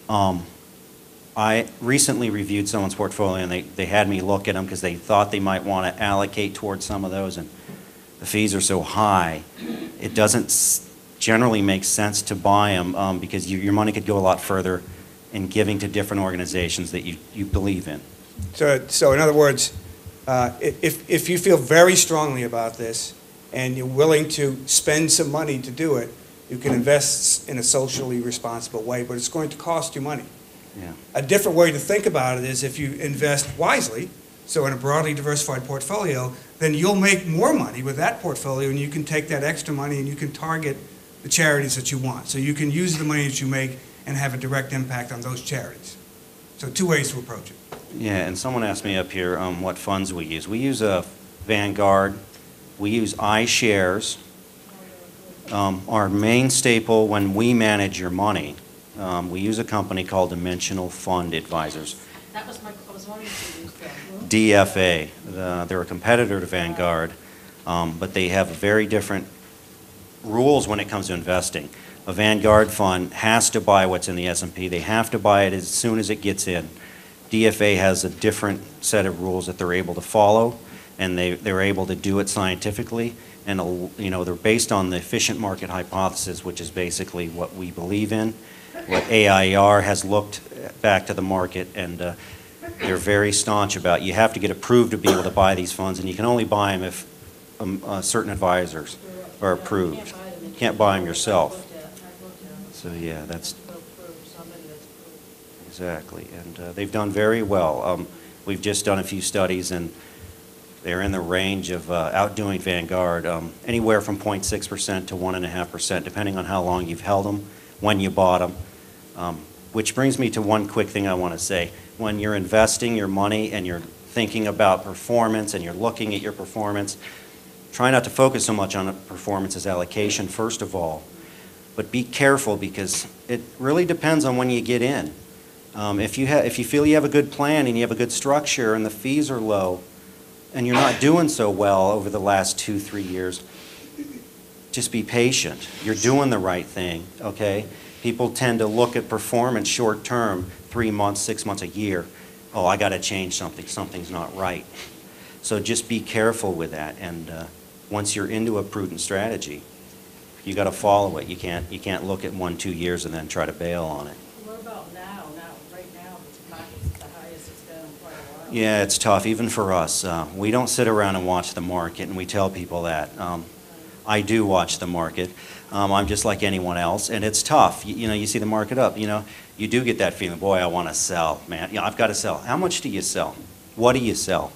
I recently reviewed someone's portfolio, and they had me look at them because they thought they might want to allocate towards some of those, and the fees are so high, it doesn't generally make sense to buy them because your money could go a lot further in giving to different organizations that you believe in. So in other words, if you feel very strongly about this and you're willing to spend some money to do it, you can invest in a socially responsible way, but it's going to cost you money. Yeah. A different way to think about it is if you invest wisely, so in a broadly diversified portfolio, then you'll make more money with that portfolio, and you can take that extra money and you can target the charities that you want. So you can use the money that you make and have a direct impact on those charities. So 2 ways to approach it. Yeah, and someone asked me up here what funds we use. We use a Vanguard. We use iShares. Our main staple when we manage your money, we use a company called Dimensional Fund Advisors. That was I was wondering if you used that. DFA. They're a competitor to Vanguard, but they have very different rules when it comes to investing. A Vanguard fund has to buy what's in the S&P. They have to buy it as soon as it gets in. DFA has a different set of rules that they're able to follow, and they're able to do it scientifically, and they're based on the efficient market hypothesis, which is basically what we believe in, what AIER has looked back to the market, and they're very staunch about you have to get approved to be able to buy these funds, and you can only buy them if certain advisors are approved. You can't buy them yourself. So yeah, that's exactly, and they've done very well. We've just done a few studies, and they're in the range of outdoing Vanguard, anywhere from 0.6% to 1.5%, depending on how long you've held them, when you bought them. Which brings me to one quick thing I want to say. When you're investing your money and you're thinking about performance and you're looking at your performance, try not to focus so much on performance as allocation, first of all. But be careful, because it really depends on when you get in. If you feel you have a good plan and you have a good structure and the fees are low and you're not doing so well over the last 2-3 years, just be patient. You're doing the right thing, okay? People tend to look at performance short term, 3 months, 6 months, a year. Oh, I got to change something. Something's not right. So just be careful with that. And once you're into a prudent strategy, you got to follow it. You can't look at 1, 2 years and then try to bail on it. What about now? Right now, the market's the highest it's been in quite a while. Yeah, it's tough, even for us. We don't sit around and watch the market, and we tell people that. I do watch the market. I'm just like anyone else, and it's tough. You see the market up, you do get that feeling, boy, I want to sell, man. I've got to sell. How much do you sell? What do you sell?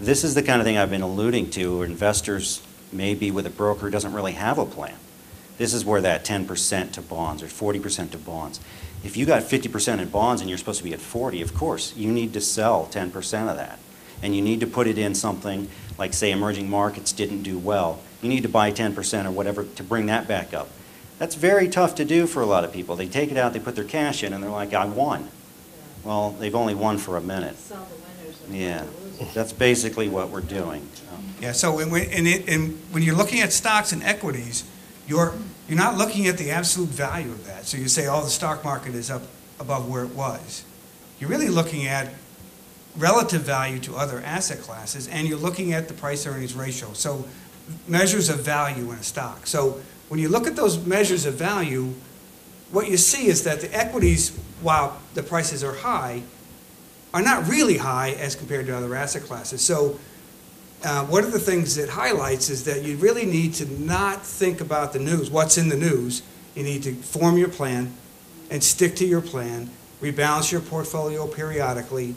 This is the kind of thing I've been alluding to, where investors may be with a broker who doesn't really have a plan. This is where that 10% to bonds or 40% to bonds. If you got 50% in bonds and you're supposed to be at 40, of course, you need to sell 10% of that. And you need to put it in something like, say, emerging markets didn't do well. You need to buy 10% or whatever to bring that back up. That's very tough to do for a lot of people. They take it out, they put their cash in, and they're like, I won. Well, they've only won for a minute. Yeah, that's basically what we're doing. Yeah, so when you're looking at stocks and equities, you're not looking at the absolute value of that. So you say, oh, the stock market is up above where it was. You're really looking at relative value to other asset classes, and you're looking at the price-earnings ratio. So measures of value in a stock. So when you look at those measures of value, what you see is that the equities, while the prices are high, are not really high as compared to other asset classes. So one of the things it highlights is that you really need to not think about the news, what's in the news. You need to form your plan and stick to your plan, rebalance your portfolio periodically,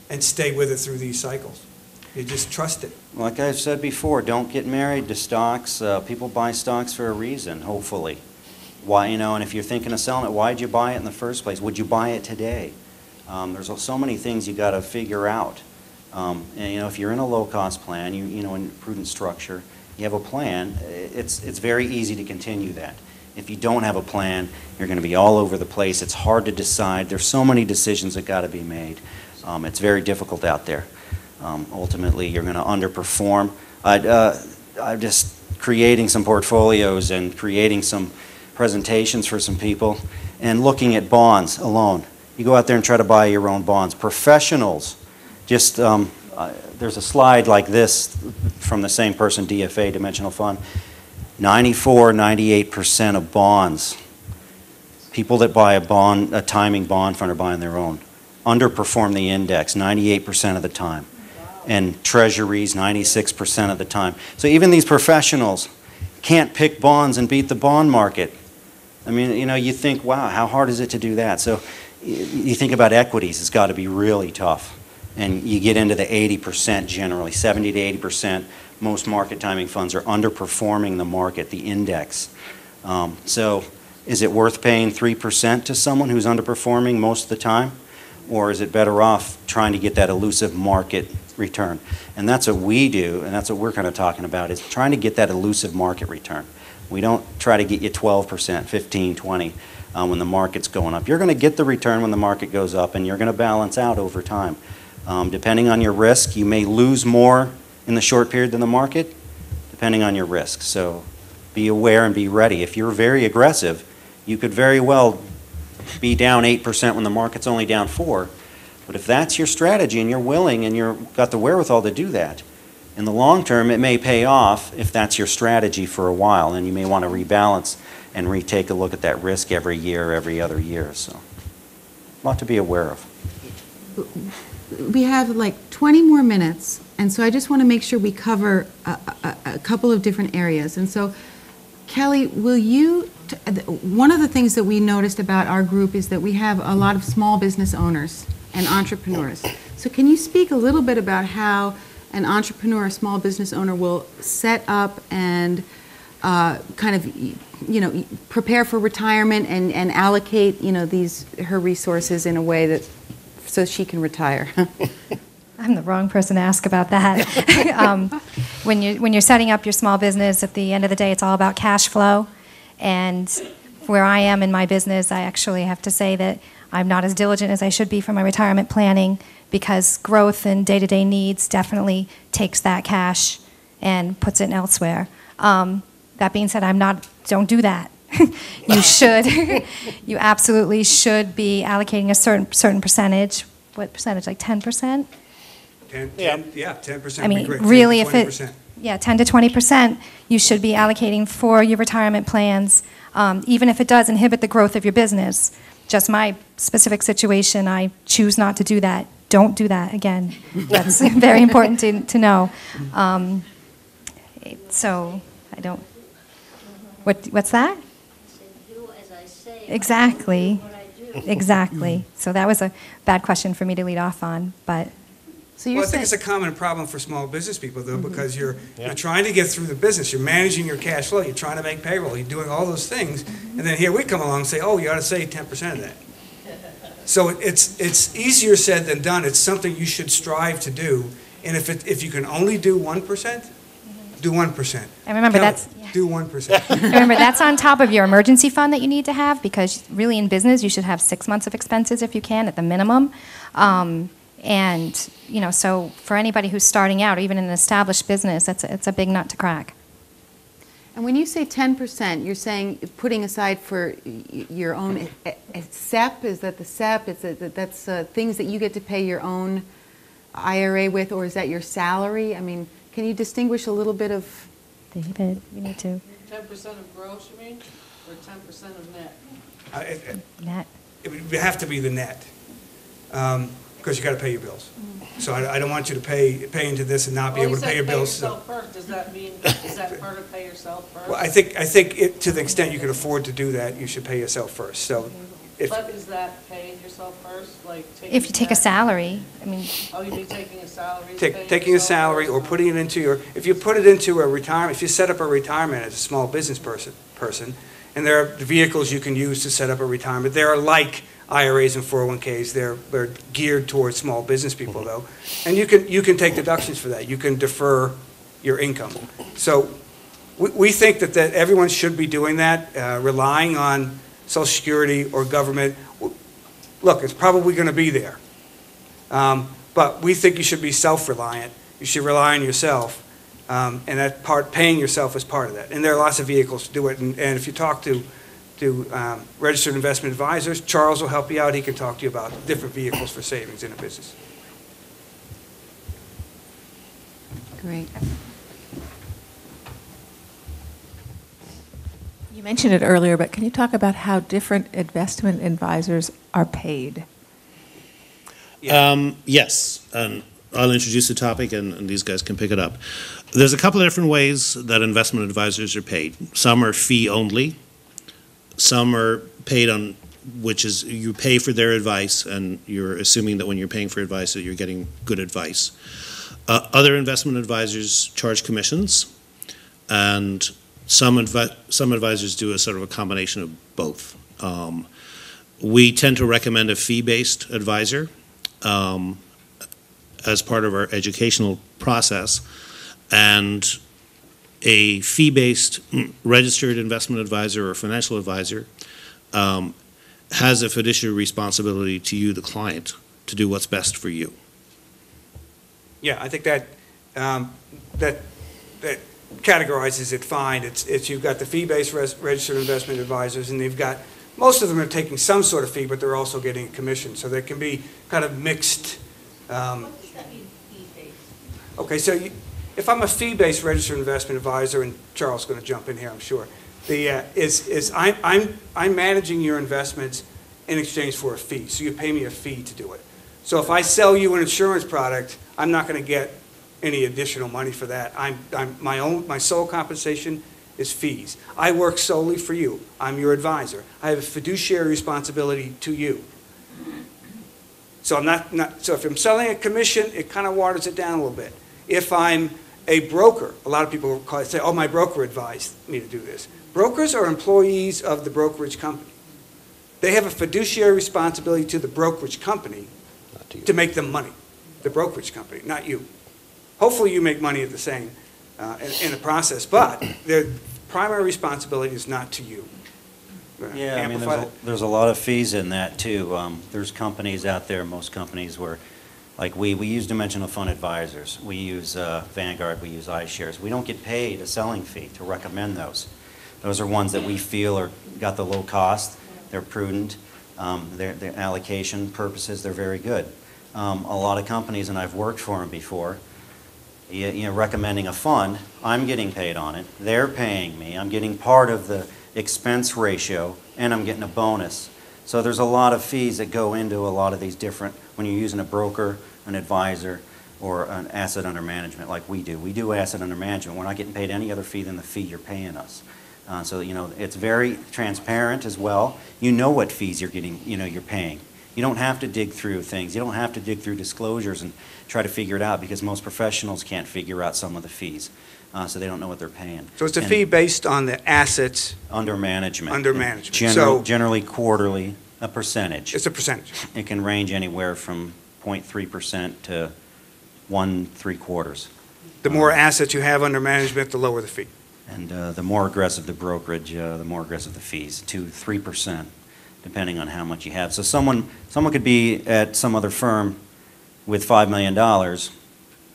and stay with it through these cycles. You just trust it. Like I've said before, don't get married to stocks. People buy stocks for a reason, hopefully. Why, and if you're thinking of selling it, why'd you buy it in the first place? Would you buy it today? There's so many things you got to figure out. And if you're in a low-cost plan, in prudent structure, you have a plan. It's very easy to continue that. If you don't have a plan, you're going to be all over the place. It's hard to decide. There's so many decisions that got to be made. It's very difficult out there. Ultimately, you're going to underperform. I'm just creating some portfolios and creating some presentations for some people and looking at bonds alone. You go out there and try to buy your own bonds. Professionals, just there's a slide like this from the same person, DFA, Dimensional Fund. 94, 98% of bonds, people that buy a timing bond fund are buying their own, underperform the index 98% of the time. And treasuries 96% of the time. So even these professionals can't pick bonds and beat the bond market. I mean, you think, wow, how hard is it to do that? So you think about equities, it's got to be really tough. And you get into the 80% generally, 70 to 80%. Most market timing funds are underperforming the market, the index. So is it worth paying 3% to someone who's underperforming most of the time? Or is it better off trying to get that elusive market return? And that's what we do, and that's what we're kind of talking about, is trying to get that elusive market return. We don't try to get you 12%, 15, 20 when the market's going up. You're going to get the return when the market goes up, and you're going to balance out over time. Depending on your risk, you may lose more in the short period than the market, depending on your risk. So be aware and be ready. If you're very aggressive, you could very well be down 8% when the market's only down 4%. But if that's your strategy and you're willing and you've got the wherewithal to do that, in the long term it may pay off if that's your strategy for a while, and you may want to rebalance and retake a look at that risk every year, every other year. So a lot to be aware of. We have like 20 more minutes, and so I just want to make sure we cover a couple of different areas. And so, Kelly, will you, one of the things that we noticed about our group is that we have a lot of small business owners and entrepreneurs. So can you speak a little bit about how an entrepreneur, a small business owner will set up and kind of, prepare for retirement and allocate, her resources in a way that so she can retire? I'm the wrong person to ask about that. When you're setting up your small business, at the end of the day, it's all about cash flow. And where I am in my business, I actually have to say that I'm not as diligent as I should be for my retirement planning, because growth and day-to-day needs definitely takes that cash and puts it elsewhere. That being said, don't do that. you should, you absolutely should be allocating a certain percentage. What percentage, like 10%? 10% I would be mean, great. really, 10 to if 20%. it, yeah, 10 to 20%, you should be allocating for your retirement plans, even if it does inhibit the growth of your business. Just my specific situation, I choose not to do that. Don't do that again. That's very important to know. So I don't. What's that? Do as I say. Exactly. What I do. Exactly. So that was a bad question for me to lead off on, but. So Well, I think it's a common problem for small business people, though, because you're trying to get through the business. You're managing your cash flow. You're trying to make payroll. You're doing all those things. And then here we come along and say, oh, you ought to save 10% of that. So it's easier said than done. It's something you should strive to do. And if you can only do 1%, do 1%. And remember, Count that's. it. Do 1%. Remember, that's on top of your emergency fund that you need to have, because really in business, you should have 6 months of expenses if you can, at the minimum. And, you know, so for anybody who's starting out, or even in an established business, it's a big nut to crack. And when you say 10%, you're saying putting aside for your own SEP? Is that the SEP? That's things that you get to pay your own IRA with, or is that your salary? I mean, can you distinguish a little bit of? David, you need to. 10% of gross, you mean, or 10% of net? Net. It would have to be the net, because you got to pay your bills. So I don't want you to pay into this and not be able to pay your bills. Well, you said pay yourself first. Does that mean, is that part of pay yourself first? Well, I think to the extent you can afford to do that, you should pay yourself first. So, But is that paying yourself first, like taking? If you take a salary, I mean. Oh, you mean taking a salary? taking a salary or putting it into if you put it into a retirement, if you set up a retirement as a small business person, and there are vehicles you can use to set up a retirement. They are like IRAs and 401ks. They're geared towards small business people, though. And you can take deductions for that. You can defer your income. So we think that everyone should be doing that, relying on Social Security or government. Look, it's probably going to be there. But we think you should be self-reliant. You should rely on yourself. And that paying yourself is part of that. And there are lots of vehicles to do it. And if you talk to registered investment advisors, Charles will help you out. He can talk to you about different vehicles for savings in a business. Great. You mentioned it earlier, but can you talk about how different investment advisors are paid? Yes, and I'll introduce the topic, and these guys can pick it up. There's a couple of different ways that investment advisors are paid. Some are fee only. Some are paid on, which is you pay for their advice, and you're assuming that when you're paying for advice that you're getting good advice. Other investment advisors charge commissions, and some advisors do a sort of a combination of both. We tend to recommend a fee-based advisor as part of our educational process, and a fee-based registered investment advisor or financial advisor has a fiduciary responsibility to you, the client, to do what's best for you. Yeah, I think that categorizes it fine. It's you've got the fee-based registered investment advisors, and they've got, most of them are taking some sort of fee, but they're also getting a commission. So there can be kind of mixed. What does that mean, fee-based? Okay, so if I'm a fee-based registered investment advisor, and Charles is going to jump in here, I'm sure, I'm managing your investments in exchange for a fee. So you pay me a fee to do it. So if I sell you an insurance product, I'm not going to get any additional money for that. My sole compensation is fees. I work solely for you. I'm your advisor. I have a fiduciary responsibility to you. So so if I'm selling a commission, it kind of waters it down a little bit. If I'm a broker, a lot of people say, oh, my broker advised me to do this. Brokers are employees of the brokerage company. They have a fiduciary responsibility to the brokerage company to make them money. The brokerage company, not you. Hopefully you make money at the same, in the process, but their primary responsibility is not to you. Yeah, I mean, there's a lot of fees in that, too. There's companies out there, most companies where, like we use dimensional fund advisors. We use Vanguard, we use iShares. We don't get paid a selling fee to recommend those. Those are ones that we feel are got the low cost, they're prudent, their allocation purposes, they're very good. A lot of companies, and I've worked for them before, recommending a fund, I'm getting paid on it, they're paying me, I'm getting part of the expense ratio, and I'm getting a bonus. So there's a lot of fees that go into a lot of these different, when you're using a broker, an advisor, or an asset under management like we do. We do asset under management. We're not getting paid any other fee than the fee you're paying us. So, it's very transparent as well. You know what fees you're getting, you're paying. You don't have to dig through things. You don't have to dig through disclosures and try to figure it out because most professionals can't figure out some of the fees. So they don't know what they're paying. So it's a fee based on the assets under management. Under management. Generally quarterly, a percentage. It's a percentage. It can range anywhere from 0.3% to 1.75%. The more assets you have under management, the lower the fee. And the more aggressive the brokerage, the more aggressive the fees, 2-3%, depending on how much you have. So someone could be at some other firm with $5 million,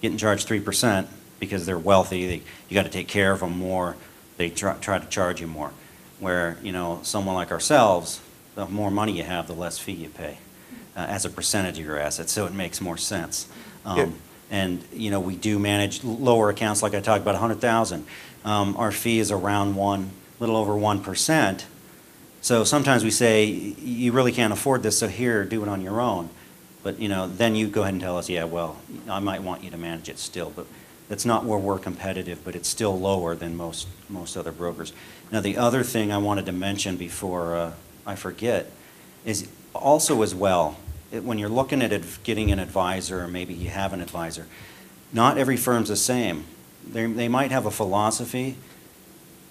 getting charged 3% because they're wealthy. You got to take care of them more. They try to charge you more. Where someone like ourselves, the more money you have, the less fee you pay as a percentage of your assets. So it makes more sense. And we do manage lower accounts, like I talked about, 100,000. Our fee is around little over 1%. So sometimes we say, you really can't afford this, so here, do it on your own. But then you go ahead and tell us, yeah, well, I might want you to manage it still. But that's not where we're competitive, but it's still lower than most other brokers. Now, the other thing I wanted to mention before I forget is also as well, when you're looking at getting an advisor, or maybe you have an advisor, not every firm's the same. They might have a philosophy,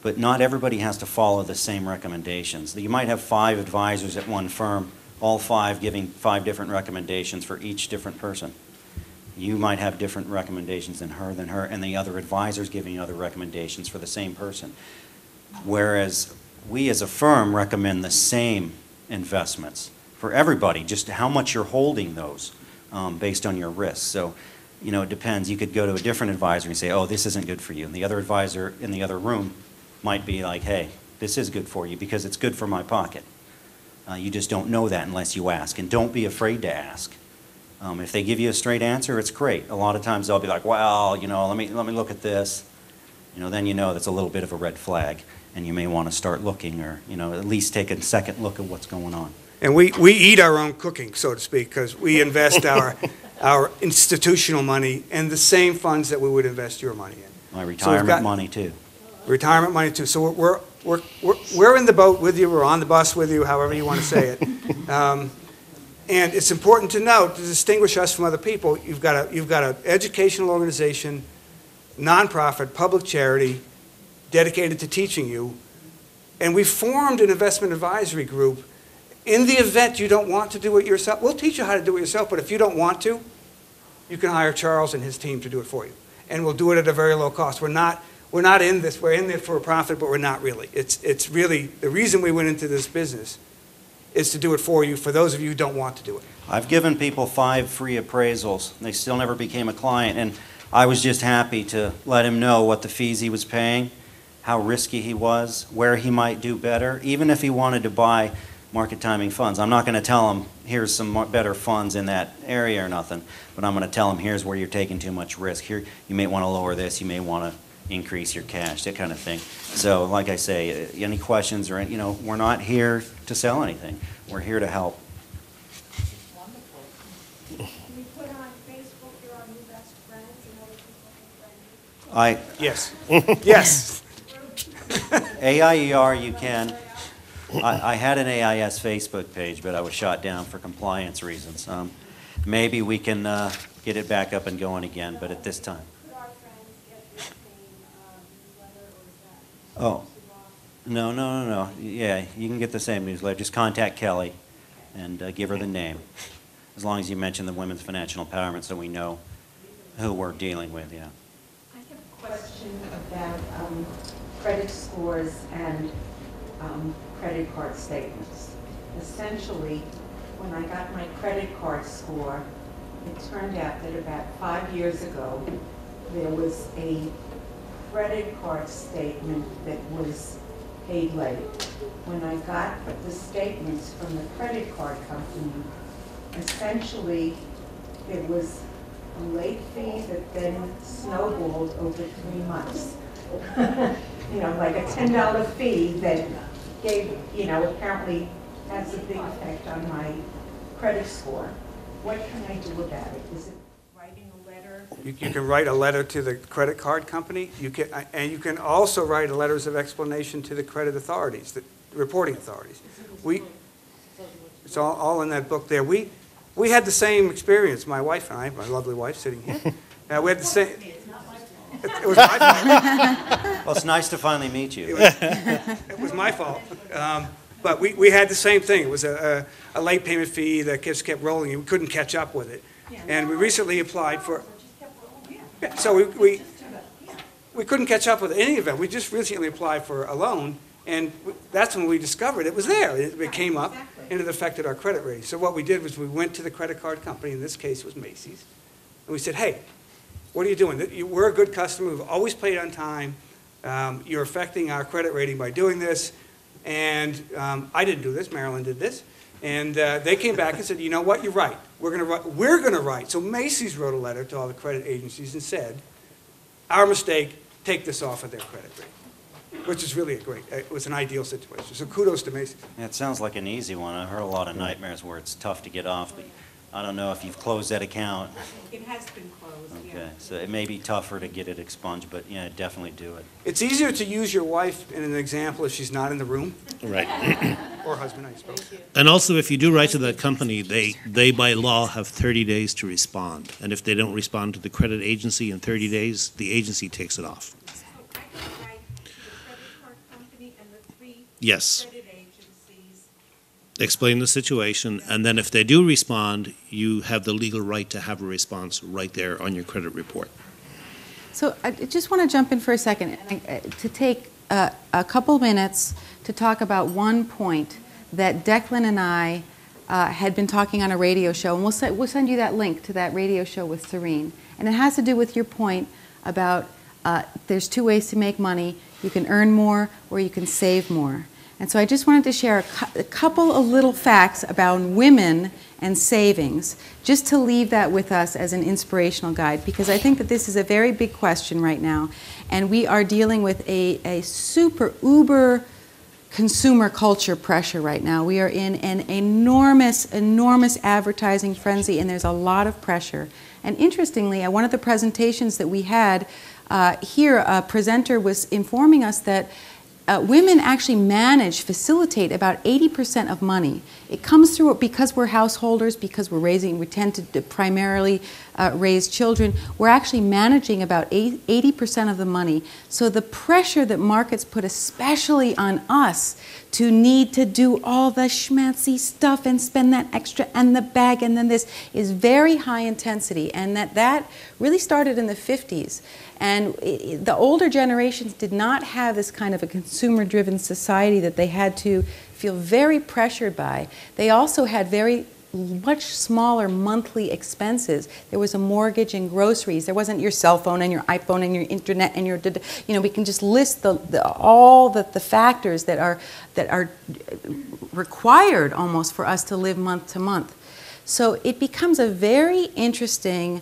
but not everybody has to follow the same recommendations. You might have 5 advisors at one firm, all 5 giving 5 different recommendations for each different person. You might have different recommendations than her, and the other advisor's giving other recommendations for the same person. Whereas we as a firm recommend the same investments for everybody, just how much you're holding those based on your risk. So, it depends. You could go to a different advisor and say, oh, this isn't good for you. And the other advisor in the other room might be like, hey, this is good for you because it's good for my pocket. You just don't know that unless you ask. And don't be afraid to ask. If they give you a straight answer, it's great. A lot of times they'll be like, well, let me look at this. Then that's a little bit of a red flag. And you may want to start looking or, at least take a second look at what's going on. And we eat our own cooking, so to speak, because we invest our institutional money in the same funds that we would invest your money in. My retirement money, too. Retirement money, too. So we're in the boat with you, we're on the bus with you, however you want to say it. And it's important to note, to distinguish us from other people, you've got an educational organization, nonprofit, public charity, dedicated to teaching you. And we formed an investment advisory group. In the event you don't want to do it yourself, we'll teach you how to do it yourself, but if you don't want to, you can hire Charles and his team to do it for you. And we'll do it at a very low cost. We're not in this, we're in there for a profit, but we're not really. It's really, the reason we went into this business is to do it for you, for those of you who don't want to do it. I've given people 5 free appraisals. They still never became a client, and I was just happy to let him know what the fees he was paying, how risky he was, where he might do better, even if he wanted to buy market timing funds. I'm not going to tell him, here's some better funds in that area or nothing, but I'm going to tell him, here's where you're taking too much risk. Here, you may want to lower this, you may want to increase your cash, that kind of thing. So, like I say, any questions or, we're not here to sell anything. We're here to help. Can we put on Facebook your new best friends and other people can friend you? Yes. AIER, you can. I had an AIS Facebook page, but I was shot down for compliance reasons. Maybe we can get it back up and going again, but at this time. Could our friends get the same newsletter, or is that? Oh, no. Yeah, you can get the same newsletter. Just contact Kelly and give her the name, as long as you mention the Women's Financial Empowerment so we know who we're dealing with, yeah. I have a question about credit scores and credit card statements. Essentially, when I got my credit card score, it turned out that about 5 years ago, there was a credit card statement that was paid late. When I got the statements from the credit card company, essentially it was a late fee that then snowballed over 3 months. Like a $10 fee that gave, apparently has a big effect on my credit score. What can I do about it? Is it writing a letter? You can write a letter to the credit card company. You can also write letters of explanation to the credit authorities, the reporting authorities. It's all in that book there. We had the same experience, my wife and I, my lovely wife sitting here. We had the same. It was my fault. Well, it's nice to finally meet you. It was my fault. But we had the same thing. It was a late payment fee that just kept rolling, and we couldn't catch up with it. And we recently applied for. Yeah, so we couldn't catch up with any of it. We just recently applied for a loan, and that's when we discovered it was there. It came up, and it affected our credit rating. So what we did was we went to the credit card company. In this case, it was Macy's, and we said, "Hey, what are you doing? We're a good customer. We've always paid on time. You're affecting our credit rating by doing this." And I didn't do this. Marilyn did this. And they came back and said, "You know what? You're right. We're going to write." So Macy's wrote a letter to all the credit agencies and said, "Our mistake. Take this off of their credit rating," which is really it was an ideal situation. So kudos to Macy's. Yeah, it sounds like an easy one. I've heard a lot of nightmares where it's tough to get off, but I don't know if you've closed that account. It has been closed, Okay, so it may be tougher to get it expunged, but yeah, definitely do it. It's easier to use your wife in an example if she's not in the room. Right. Or husband, I suppose. And also, if you do write to that company, they by law have 30 days to respond. And if they don't respond to the credit agency in 30 days, the agency takes it off. So I can write to the credit card company and the 3 Yes. credit agencies. Explain the situation, and then if they do respond, you have the legal right to have a response right there on your credit report. So I just want to jump in for a second to take a couple minutes to talk about one point that Declan and I had been talking on a radio show, and we'll send you that link to that radio show with Serene. And it has to do with your point about there's 2 ways to make money. You can earn more or you can save more. And so I just wanted to share a couple of little facts about women and savings, just to leave that with us as an inspirational guide, because I think that this is a very big question right now. And we are dealing with a super uber consumer culture pressure right now. We are in an enormous advertising frenzy, and there's a lot of pressure. And interestingly, at one of the presentations that we had here, a presenter was informing us that women actually facilitate about 80% of money. It comes through because we're householders, because we tend to primarily raise children. We're actually managing about 80% of the money. So the pressure that markets put, especially on us, to need to do all the schmancy stuff and spend that extra and the bag and then this, is very high intensity. And that really started in the 50s. And the older generations did not have this kind of a consumer-driven society that they had to feel very pressured by. They also had much smaller monthly expenses. There was a mortgage and groceries. There wasn't your cell phone and your iPhone and your internet and your, we can just list all the factors that are required almost for us to live month to month. So it becomes a very interesting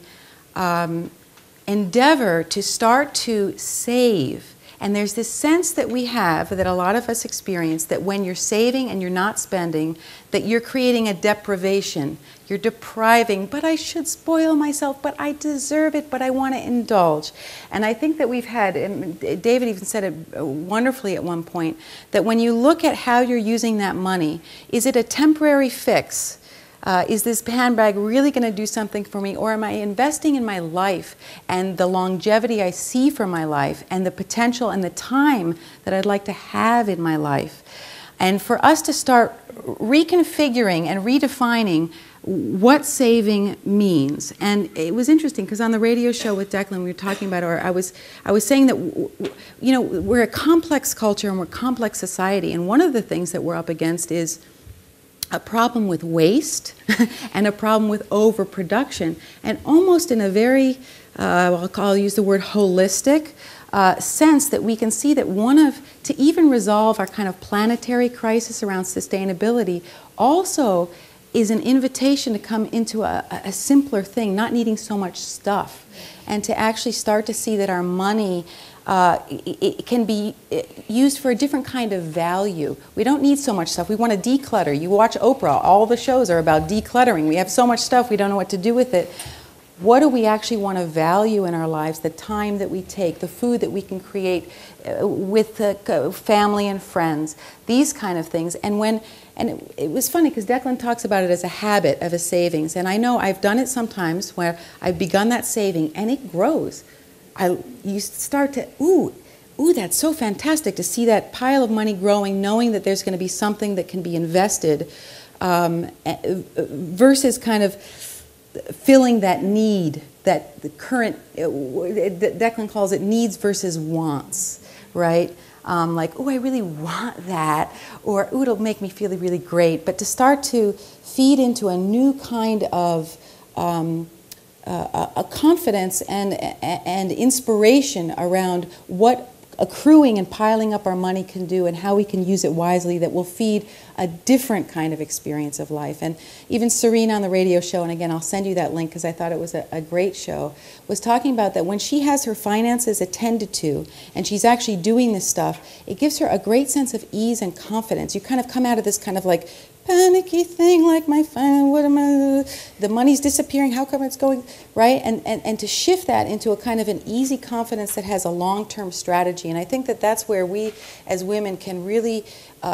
endeavor to start to save. And there's this sense that we have, that a lot of us experience, that when you're saving and you're not spending, that you're creating a deprivation. You're depriving, but I should spoil myself, but I deserve it, but I want to indulge. And I think that we've had, and David even said it wonderfully at one point, that when you look at how you're using that money, is it a temporary fix? Is this handbag really going to do something for me, or am I investing in my life and the longevity I see for my life and the potential and the time that I'd like to have in my life? And for us to start reconfiguring and redefining what saving means. And it was interesting because on the radio show with Declan, we were talking about, or I was saying that, we're a complex culture and we're a complex society, and one of the things that we're up against is a problem with waste and a problem with overproduction, and almost in a very, I'll use the word holistic, sense that we can see that to even resolve our kind of planetary crisis around sustainability also is an invitation to come into a simpler thing, not needing so much stuff, and to actually start to see that our money it can be used for a different kind of value. We don't need so much stuff. We want to declutter. You watch Oprah, all the shows are about decluttering. We have so much stuff, we don't know what to do with it. What do we actually want to value in our lives? The time that we take, the food that we can create with the family and friends, these kind of things. And it was funny because Declan talks about it as a habit of a savings. And I know I've done it sometimes where I've begun that saving and it grows. You start to, ooh, that's so fantastic to see that pile of money growing, knowing that there's going to be something that can be invested versus kind of filling that need, that the current, Declan calls it needs versus wants, right? Like, oh, I really want that, or oh, it'll make me feel really great. But to start to feed into a new kind of a confidence and inspiration around what accruing and piling up our money can do and how we can use it wisely that will feed a different kind of experience of life. And even Serena on the radio show, and again, I'll send you that link because I thought it was a great show, was talking about that when she has her finances attended to and she's actually doing this stuff, it gives her a great sense of ease and confidence. You kind of come out of this kind of like panicky thing, like the money's disappearing, how come it's going, right? And to shift that into a kind of an easy confidence that has a long-term strategy. And I think that that's where we as women can really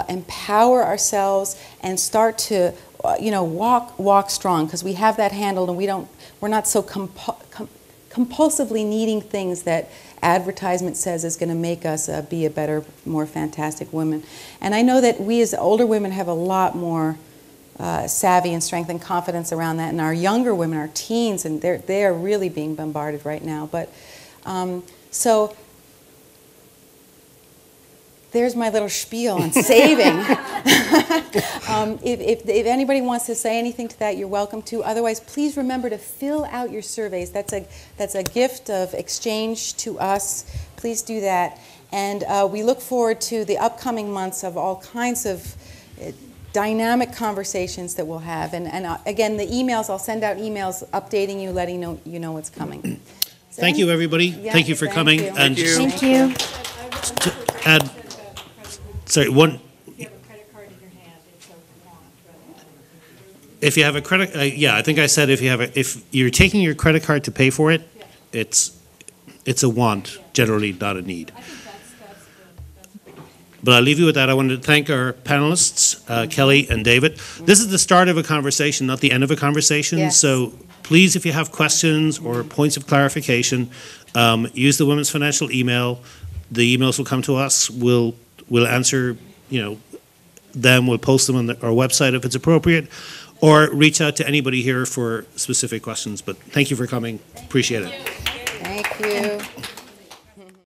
empower ourselves and start to, walk strong, because we have that handled and we're not so compulsively needing things that advertisement says is going to make us be a better, more fantastic woman. And I know that we as older women have a lot more savvy and strength and confidence around that, and our younger women, our teens, and they are really being bombarded right now. But so there's my little spiel on saving. If anybody wants to say anything to that, you're welcome to. Otherwise, please remember to fill out your surveys. That's a gift of exchange to us. Please do that. And we look forward to the upcoming months of all kinds of dynamic conversations that we'll have. And again, the emails, I'll send out emails updating you, letting you know what's coming. Thank you, everybody. Yeah, thank you for coming. You. And Thank you. to add, sorry, one. If you have a credit, yeah, I think I said if you're taking your credit card to pay for it, it's a want, generally not a need. But I'll leave you with that. I wanted to thank our panelists, Kelly and David. This is the start of a conversation, not the end of a conversation. Yes. So please, if you have questions or points of clarification, use the Women's Financial email. The emails will come to us. We'll answer, them. We'll post them on our website if it's appropriate, or reach out to anybody here for specific questions. But thank you for coming. Appreciate it. Thank you.